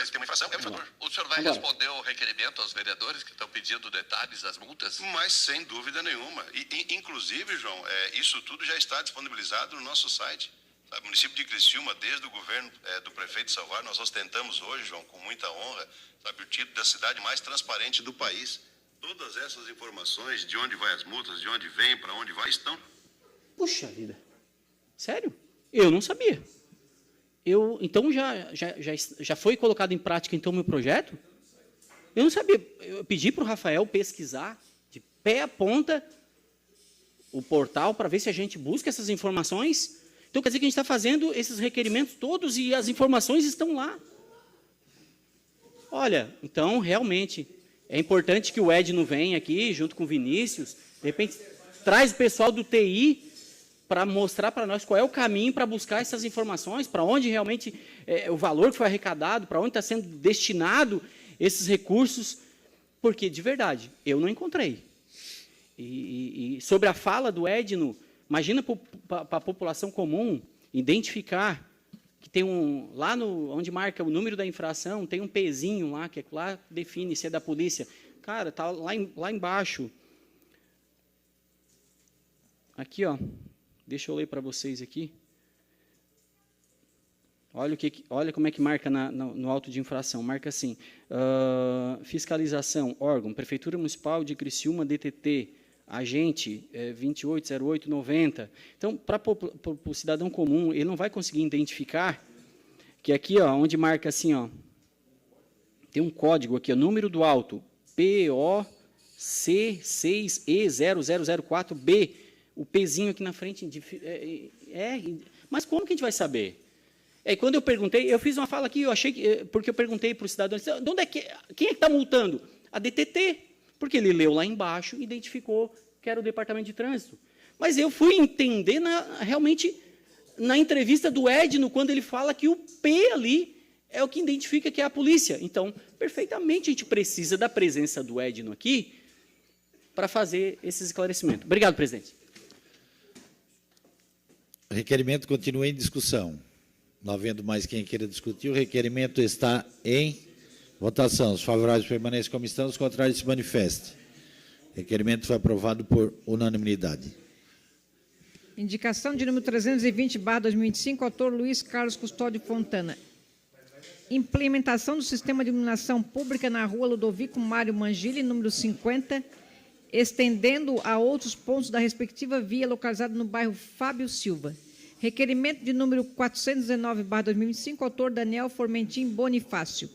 responder o requerimento aos vereadores que estão pedindo detalhes das multas? Mas, sem dúvida nenhuma. Inclusive, João, isso tudo já está disponibilizado no nosso site. Sabe, o município de Criciúma, desde o governo do prefeito Salvar, nós ostentamos hoje, João, com muita honra, sabe, o título da cidade mais transparente do país. Todas essas informações, de onde vai as multas, de onde vem, para onde vai, estão... Puxa vida. Sério? Eu não sabia. Então, já foi colocado em prática, então, o meu projeto? Eu não sabia. Eu pedi para o Rafael pesquisar, de pé a ponta, o portal, para ver se a gente busca essas informações. Então, quer dizer que a gente está fazendo esses requerimentos todos e as informações estão lá. Olha, então, realmente, é importante que o Edno venha aqui, junto com o Vinícius, de repente, traz o pessoal do TI para mostrar para nós qual é o caminho para buscar essas informações, para onde realmente o valor que foi arrecadado, para onde está sendo destinado esses recursos, porque, de verdade, eu não encontrei. E sobre a fala do Edno, imagina para a população comum identificar que tem lá onde marca o número da infração, tem um pezinho lá, que lá define se é da polícia. Cara, está lá embaixo. Aqui, ó. Deixa eu ler para vocês aqui. Olha como é que marca no auto de infração. Marca assim, fiscalização, órgão, Prefeitura Municipal de Criciúma, DTT, agente 280890. Então, para o cidadão comum, ele não vai conseguir identificar que aqui, ó, onde marca assim, ó, tem um código aqui, ó, número do auto, POC6E0004B, o Pzinho aqui na frente, mas como que a gente vai saber? Quando eu perguntei, eu fiz uma fala aqui, porque eu perguntei para o cidadão, quem é que está multando? A DTT, porque ele leu lá embaixo e identificou que era o Departamento de Trânsito. Mas eu fui entender realmente na entrevista do Edno, quando ele fala que o P ali é o que identifica que é a polícia. Então, perfeitamente, a gente precisa da presença do Edno aqui para fazer esses esclarecimentos. Obrigado, presidente. O requerimento continua em discussão. Não havendo mais quem queira discutir, o requerimento está em votação. Os favoráveis permanecem como estão, os contrários se manifestem. O requerimento foi aprovado por unanimidade. Indicação de número 320/2025, autor Luiz Carlos Custódio Fontana. Implementação do sistema de iluminação pública na rua Ludovico Mário Mangili, número 50, estendendo a outros pontos da respectiva via localizada no bairro Fábio Silva. Requerimento de número 419/2025, autor Daniel Formentim Bonifácio.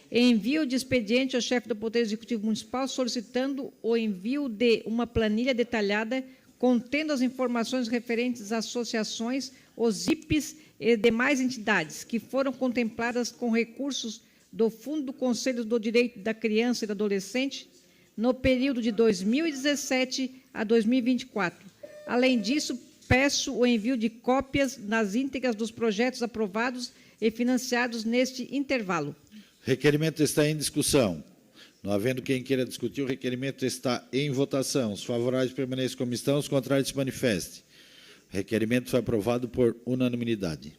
Envio de expediente ao chefe do Poder Executivo Municipal solicitando o envio de uma planilha detalhada contendo as informações referentes às associações, os IPs e demais entidades que foram contempladas com recursos do Fundo do Conselho do Direito da Criança e do Adolescente no período de 2017 a 2024. Além disso, peço o envio de cópias nas íntegras dos projetos aprovados e financiados neste intervalo. Requerimento está em discussão. Não havendo quem queira discutir, o requerimento está em votação. Os favoráveis permaneçam como estão, os contrários se manifestem. O requerimento foi aprovado por unanimidade.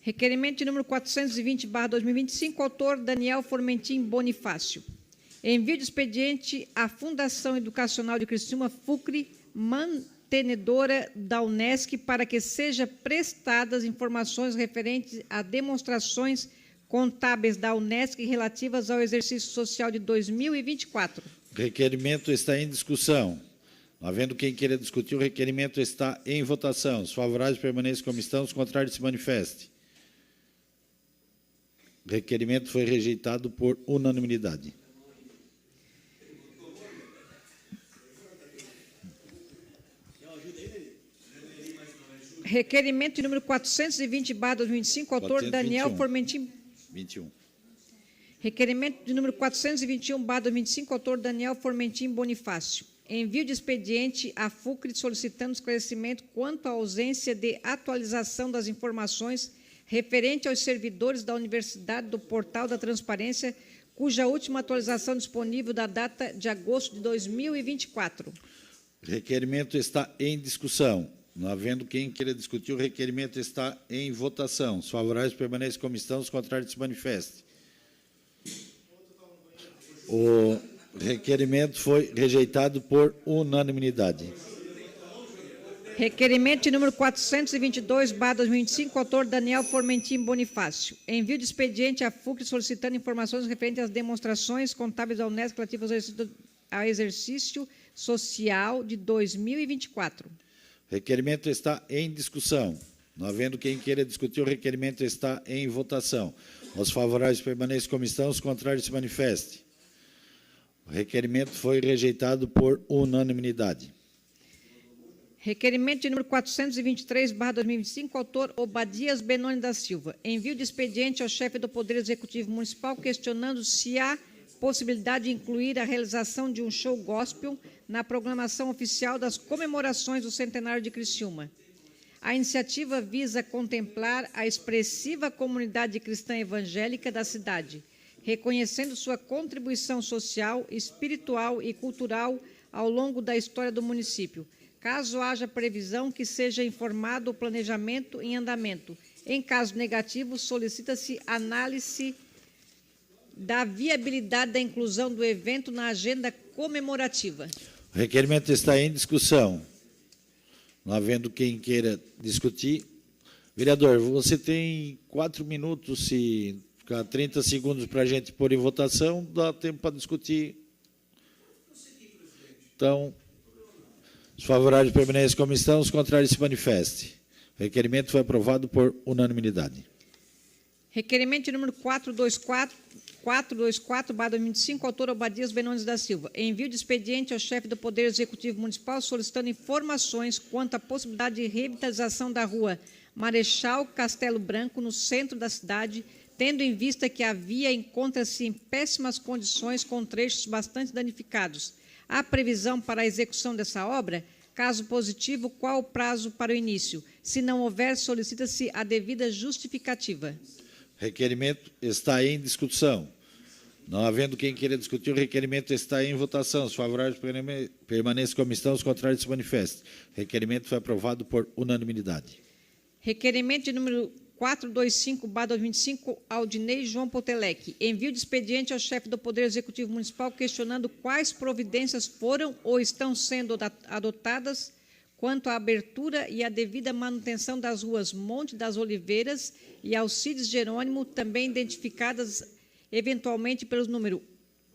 Requerimento de número 420/2025, autor Daniel Formentim Bonifácio. Envio de expediente à Fundação Educacional de Criciúma, FUCRE, mantenedora da Unesc, para que sejam prestadas informações referentes a demonstrações contábeis da Unesc relativas ao exercício social de 2024. O requerimento está em discussão. Não havendo quem queira discutir, o requerimento está em votação. Os favoráveis permaneçam como estão, os contrários se manifestem. O requerimento foi rejeitado por unanimidade. Requerimento de número 420/2025, autor Daniel Formentim. 21. Requerimento de número 421/2025, autor Daniel Formentim Bonifácio. Envio de expediente à FUCRE solicitando esclarecimento quanto à ausência de atualização das informações referente aos servidores da Universidade do Portal da Transparência, cuja última atualização disponível da data de agosto de 2024. O requerimento está em discussão. Não havendo quem queira discutir, o requerimento está em votação. Os favoráveis permanecem como estão, os contrários se manifestem. O requerimento foi rejeitado por unanimidade. Requerimento de número 422/2025, autor Daniel Formentim Bonifácio. Envio de expediente à FUCRE solicitando informações referentes às demonstrações contábeis da Unesc relativas ao exercício social de 2024. O requerimento está em discussão. Não havendo quem queira discutir, o requerimento está em votação. Os favoráveis permaneçam como estão, os contrários se manifestem. O requerimento foi rejeitado por unanimidade. Requerimento de número 423/2025, autor Obadias Benoni da Silva. Envio de expediente ao chefe do Poder Executivo Municipal questionando se há possibilidade de incluir a realização de um show gospel na programação oficial das comemorações do centenário de Criciúma. A iniciativa visa contemplar a expressiva comunidade cristã evangélica da cidade, reconhecendo sua contribuição social, espiritual e cultural ao longo da história do município. Caso haja previsão, que seja informado o planejamento em andamento. Em caso negativo, solicita-se análise da viabilidade da inclusão do evento na agenda comemorativa. O requerimento está em discussão. Não havendo quem queira discutir. Vereador, você tem 4 minutos, se ficar 30 segundos para a gente pôr em votação, dá tempo para discutir. Então, os favoráveis permanecem como estão, os contrários se manifestem. O requerimento foi aprovado por unanimidade. Requerimento de número 424/2025, autor Obadias Benoni da Silva. Envio de expediente ao chefe do Poder Executivo Municipal solicitando informações quanto à possibilidade de revitalização da rua Marechal Castelo Branco, no centro da cidade, tendo em vista que a via encontra-se em péssimas condições, com trechos bastante danificados. Há previsão para a execução dessa obra? Caso positivo, qual o prazo para o início? Se não houver, solicita-se a devida justificativa. Requerimento está em discussão. Não havendo quem queira discutir, o requerimento está em votação. Os favoráveis permaneçam como estão, os contrários se manifestem. O requerimento foi aprovado por unanimidade. Requerimento de número 425/2025, Aldinei João Potelec. Envio de expediente ao chefe do Poder Executivo Municipal questionando quais providências foram ou estão sendo adotadas quanto à abertura e à devida manutenção das ruas Monte das Oliveiras e Alcides Jerônimo, também identificadas eventualmente pelos números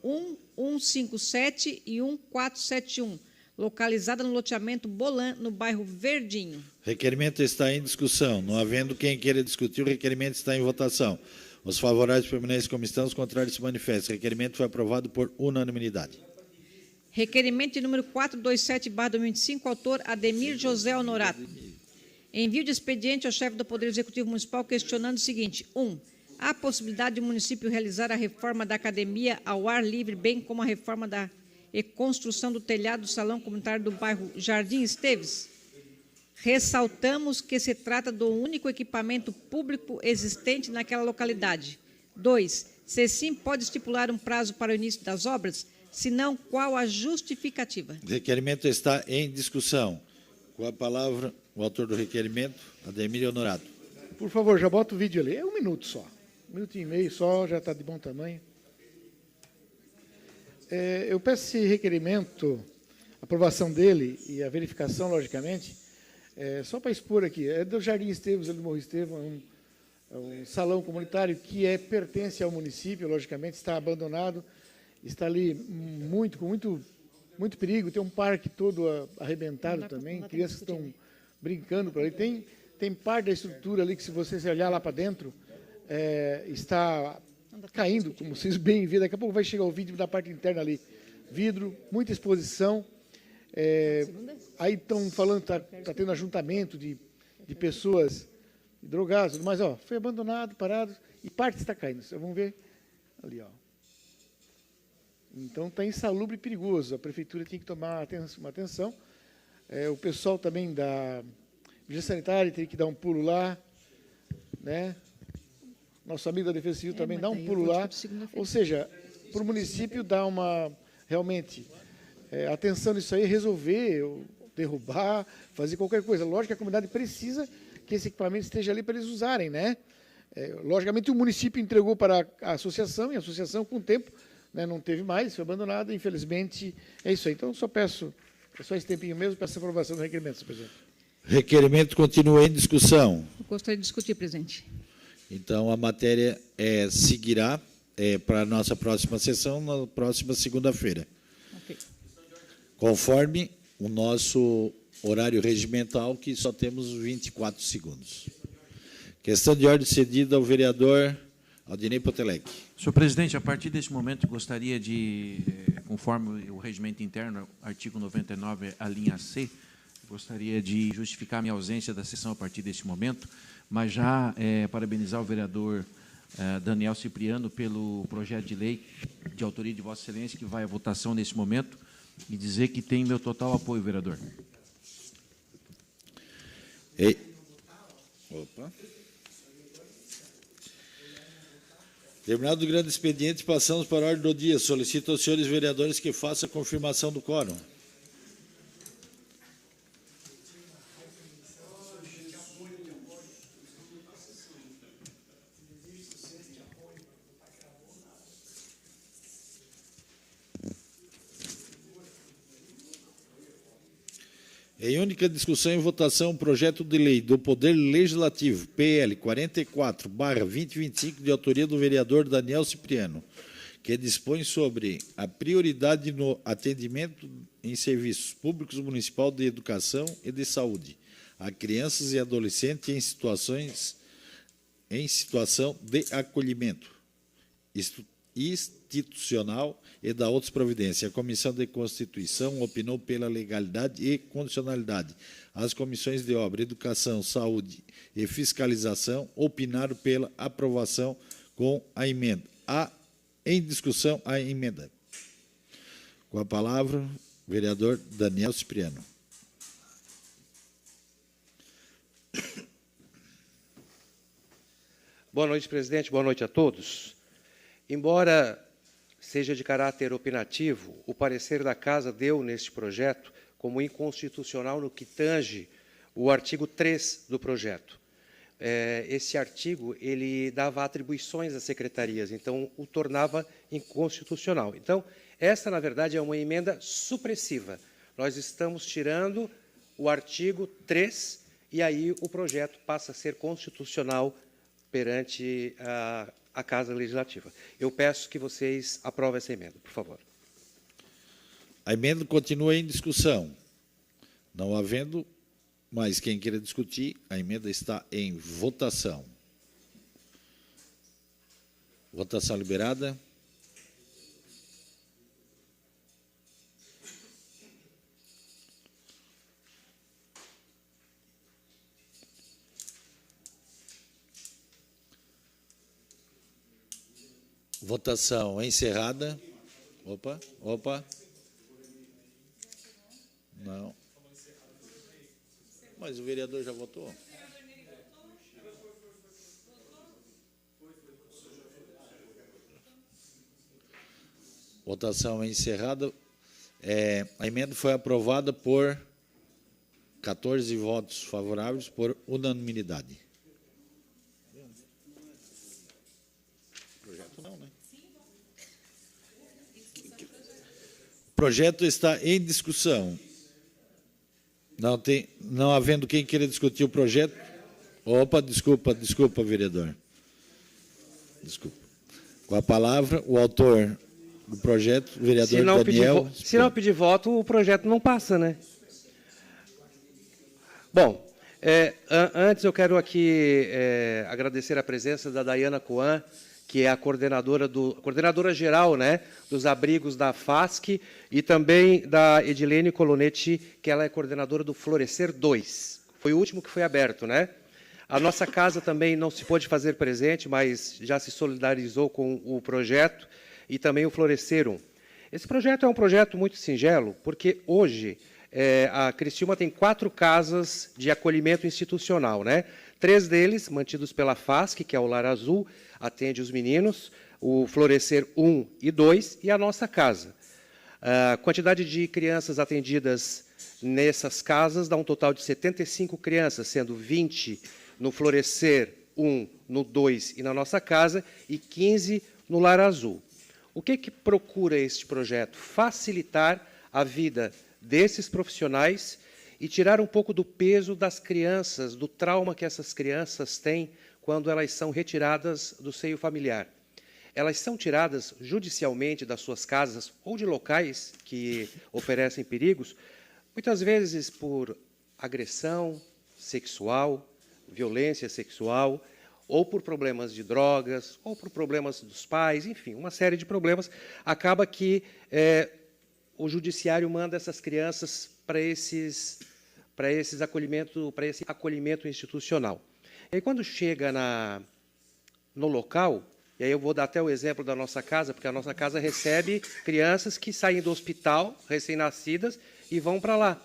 1157 e 1471, localizada no loteamento Bolan, no bairro Verdinho. Requerimento está em discussão. Não havendo quem queira discutir, o requerimento está em votação. Os favoráveis permanecem como estão, os contrários se manifestam. O requerimento foi aprovado por unanimidade. Requerimento de número 427/2025, autor Ademir José Honorato. Envio de expediente ao chefe do Poder Executivo Municipal questionando o seguinte: 1. Há possibilidade de o município realizar a reforma da academia ao ar livre, bem como a reforma da construção do telhado do salão comunitário do bairro Jardim Esteves? Ressaltamos que se trata do único equipamento público existente naquela localidade. 2. Se sim, pode estipular um prazo para o início das obras? Se não, qual a justificativa? O requerimento está em discussão. Com a palavra, o autor do requerimento, Ademir Honorato. Por favor, já bota o vídeo ali. É 1 minuto só. 1 minuto e meio só, já está de bom tamanho. Eu peço esse requerimento, a aprovação dele e a verificação, logicamente, só para expor aqui. É do Jardim Esteves, do Morro Estevão, é um salão comunitário que pertence ao município, logicamente, está abandonado, está ali com muito perigo, tem um parque todo arrebentado também, crianças estão brincando por ali. Tem parte da estrutura ali que, se você olhar lá para dentro, está caindo, como vocês bem viram. Daqui a pouco vai chegar o vídeo da parte interna ali. Vidro, muita exposição. Aí estão falando que está tendo ajuntamento de pessoas drogadas, mas foi abandonado, parado, e parte está caindo. Vocês vão ver ali. Então está insalubre e perigoso. A prefeitura tem que tomar uma atenção. O pessoal também da Vigilância Sanitária tem que dar um pulo lá, né? Nosso amigo da Defesa Civil também dá um pulo lá. Ou seja, para o município dar realmente atenção nisso aí, resolver, derrubar, fazer qualquer coisa. Lógico que a comunidade precisa que esse equipamento esteja ali para eles usarem, né? Logicamente, o município entregou para a associação, e a associação, com o tempo, né, não teve mais, foi abandonada, infelizmente, é isso aí. Então, só peço, só esse tempinho mesmo, peço a aprovação do requerimento, senhor presidente. Requerimento continua em discussão. Eu gostaria de discutir, presidente. Então, a matéria seguirá para a nossa próxima sessão, na próxima segunda-feira. Okay. Conforme o nosso horário regimental, que só temos 24 segundos. Questão de ordem cedida ao vereador Aldinei Potelec. Senhor presidente, a partir desse momento, gostaria de, conforme o regimento interno, artigo 99, a linha C, gostaria de justificar minha ausência da sessão a partir desse momento, mas já parabenizar o vereador Daniel Cipriano pelo projeto de lei de autoria de Vossa Excelência, que vai à votação nesse momento, e dizer que tem meu total apoio, vereador. Opa. Terminado o grande expediente, passamos para a ordem do dia. Solicito aos senhores vereadores que façam a confirmação do quórum. Em única discussão e votação, o projeto de lei do Poder Legislativo, PL 44/2025, de autoria do vereador Daniel Cipriano, que dispõe sobre a prioridade no atendimento em serviços públicos municipal de educação e de saúde a crianças e adolescentes em situação de acolhimento institucional e da outras providências. A Comissão de Constituição opinou pela legalidade e condicionalidade. As comissões de obra, educação, saúde e fiscalização opinaram pela aprovação com a emenda. Em discussão, a emenda. Com a palavra, o vereador Daniel Cipriano. Boa noite, presidente. Boa noite a todos. Embora seja de caráter opinativo, o parecer da Casa deu neste projeto como inconstitucional no que tange o artigo 3 do projeto. Esse artigo ele dava atribuições às secretarias, então o tornava inconstitucional. Então, essa, na verdade, é uma emenda supressiva. Nós estamos tirando o artigo 3 e aí o projeto passa a ser constitucional perante a Casa Legislativa. Eu peço que vocês aprovem essa emenda, por favor. A emenda continua em discussão. Não havendo mais quem queira discutir, a emenda está em votação. Votação liberada. Votação encerrada. Opa. Não. Mas o vereador já votou? Votação encerrada. A emenda foi aprovada por 14 votos favoráveis por unanimidade. Projeto não, né? O projeto está em discussão. Não havendo quem queira discutir o projeto. Opa, desculpa, vereador. Desculpa. Com a palavra, o autor do projeto, o vereador Daniel. Se não pedir voto, o projeto não passa, né? Bom, antes eu quero aqui agradecer a presença da Dayana Coan, que é a coordenadora geral, né, dos abrigos da FASC, e também da Edilene Colonetti, que ela é coordenadora do Florescer 2. Foi o último que foi aberto, né? A nossa casa também não se pôde fazer presente, mas já se solidarizou com o projeto, e também o Florescer 1. Esse projeto é um projeto muito singelo, porque hoje a Criciúma tem 4 casas de acolhimento institucional, né? 3 deles mantidos pela FASC, que é o Lar Azul, atende os meninos, o Florescer 1 e 2 e a nossa casa. A quantidade de crianças atendidas nessas casas dá um total de 75 crianças, sendo 20 no Florescer 1, no 2 e na nossa casa, e 15 no Lar Azul. O que procura este projeto? Facilitar a vida desses profissionais e tirar um pouco do peso das crianças, do trauma que essas crianças têm quando elas são retiradas do seio familiar. Elas são tiradas judicialmente das suas casas ou de locais que oferecem perigos, muitas vezes por agressão sexual, violência sexual, ou por problemas de drogas, ou por problemas dos pais, enfim, uma série de problemas. Acaba que o judiciário manda essas crianças para esse acolhimento institucional. E aí, quando chega no local, e aí eu vou dar até o exemplo da nossa casa, porque a nossa casa recebe crianças que saem do hospital, recém-nascidas, e vão para lá.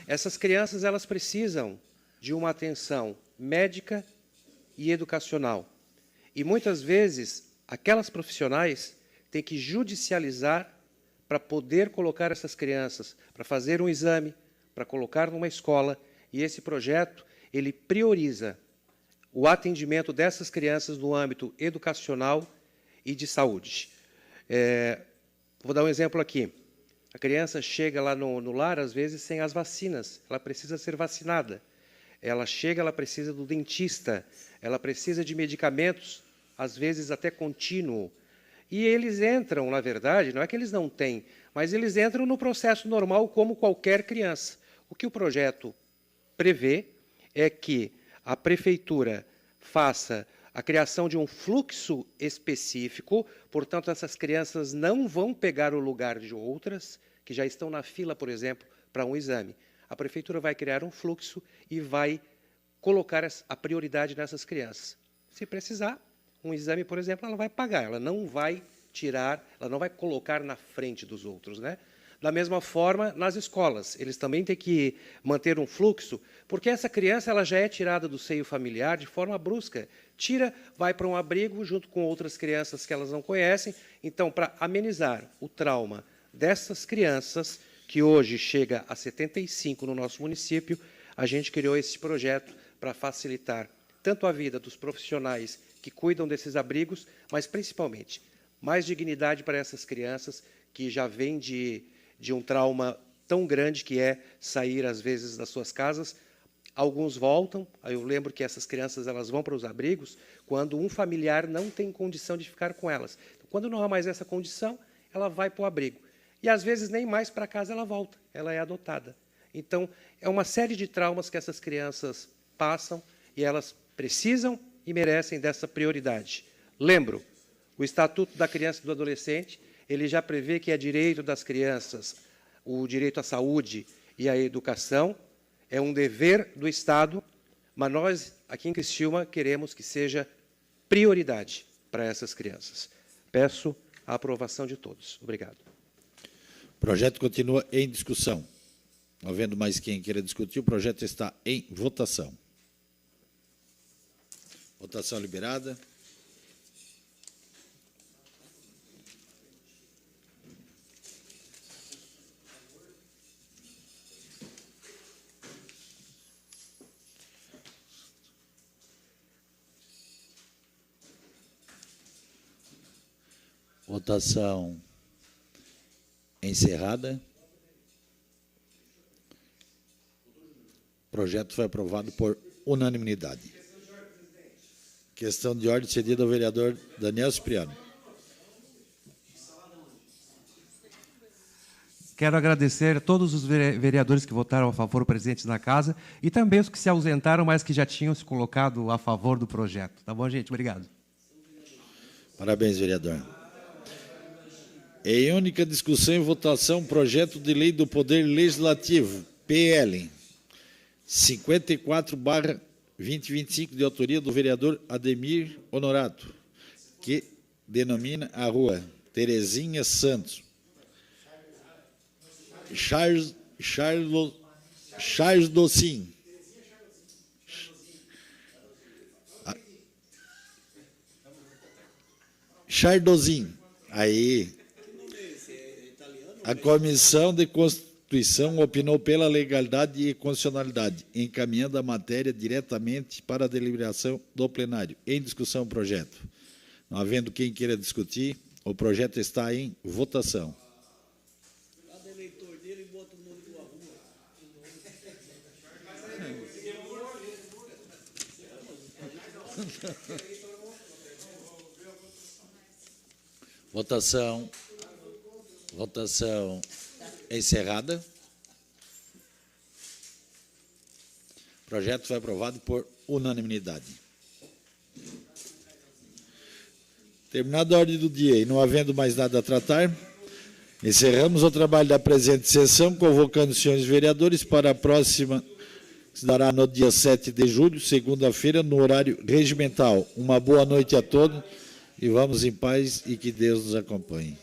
Essas crianças elas precisam de uma atenção médica e educacional. E, muitas vezes, aquelas profissionais têm que judicializar para poder colocar essas crianças, para fazer um exame, para colocar numa escola, e esse projeto ele prioriza o atendimento dessas crianças no âmbito educacional e de saúde. Vou dar um exemplo aqui. A criança chega lá no lar, às vezes, sem as vacinas. Ela precisa ser vacinada. Ela chega, ela precisa do dentista. Ela precisa de medicamentos, às vezes até contínuo. E eles entram, na verdade, não é que eles não têm, mas eles entram no processo normal como qualquer criança. O que o projeto prevê é que a prefeitura faça a criação de um fluxo específico, portanto, essas crianças não vão pegar o lugar de outras que já estão na fila, por exemplo, para um exame. A prefeitura vai criar um fluxo e vai colocar a prioridade nessas crianças. Se precisar, um exame, por exemplo, ela vai pagar, ela não vai tirar, ela não vai colocar na frente dos outros, né? Da mesma forma, nas escolas, eles também têm que manter um fluxo, porque essa criança ela já é tirada do seio familiar de forma brusca. Tira, vai para um abrigo junto com outras crianças que elas não conhecem. Então, para amenizar o trauma dessas crianças, que hoje chega a 75 no nosso município, a gente criou esse projeto para facilitar tanto a vida dos profissionais que cuidam desses abrigos, mas, principalmente, mais dignidade para essas crianças que já vêm de um trauma tão grande que é sair, às vezes, das suas casas. Alguns voltam, eu lembro que essas crianças elas vão para os abrigos quando um familiar não tem condição de ficar com elas. Quando não há mais essa condição, ela vai para o abrigo. E, às vezes, nem mais para casa ela volta, ela é adotada. Então, é uma série de traumas que essas crianças passam e elas precisam e merecem dessa prioridade. Lembro, o Estatuto da Criança e do Adolescente, ele já prevê que é direito das crianças, o direito à saúde e à educação, é um dever do Estado, mas nós, aqui em Criciúma, queremos que seja prioridade para essas crianças. Peço a aprovação de todos. Obrigado. O projeto continua em discussão. Não havendo mais quem queira discutir, o projeto está em votação. Votação liberada. Votação encerrada. O projeto foi aprovado por unanimidade. Questão de ordem cedida ao vereador Daniel Cipriano. Quero agradecer a todos os vereadores que votaram a favor presentes na casa e também os que se ausentaram, mas que já tinham se colocado a favor do projeto. Tá bom, gente? Obrigado. Parabéns, vereador. Em única discussão e votação, projeto de lei do Poder Legislativo, PL 54/2025, de autoria do vereador Ademir Honorato, que denomina a rua Terezinha Santos. Charles Docin. Chardozin. Aí. A Comissão de Constituição opinou pela legalidade e constitucionalidade, encaminhando a matéria diretamente para a deliberação do plenário. Em discussão o projeto. Não havendo quem queira discutir, o projeto está em votação. Cada eleitor dele bota o nome do rua. Votação encerrada. O projeto foi aprovado por unanimidade. Terminada a ordem do dia e não havendo mais nada a tratar, encerramos o trabalho da presente sessão, convocando os senhores vereadores para a próxima, que se dará no dia 7 de julho, segunda-feira, no horário regimental. Uma boa noite a todos e vamos em paz e que Deus nos acompanhe.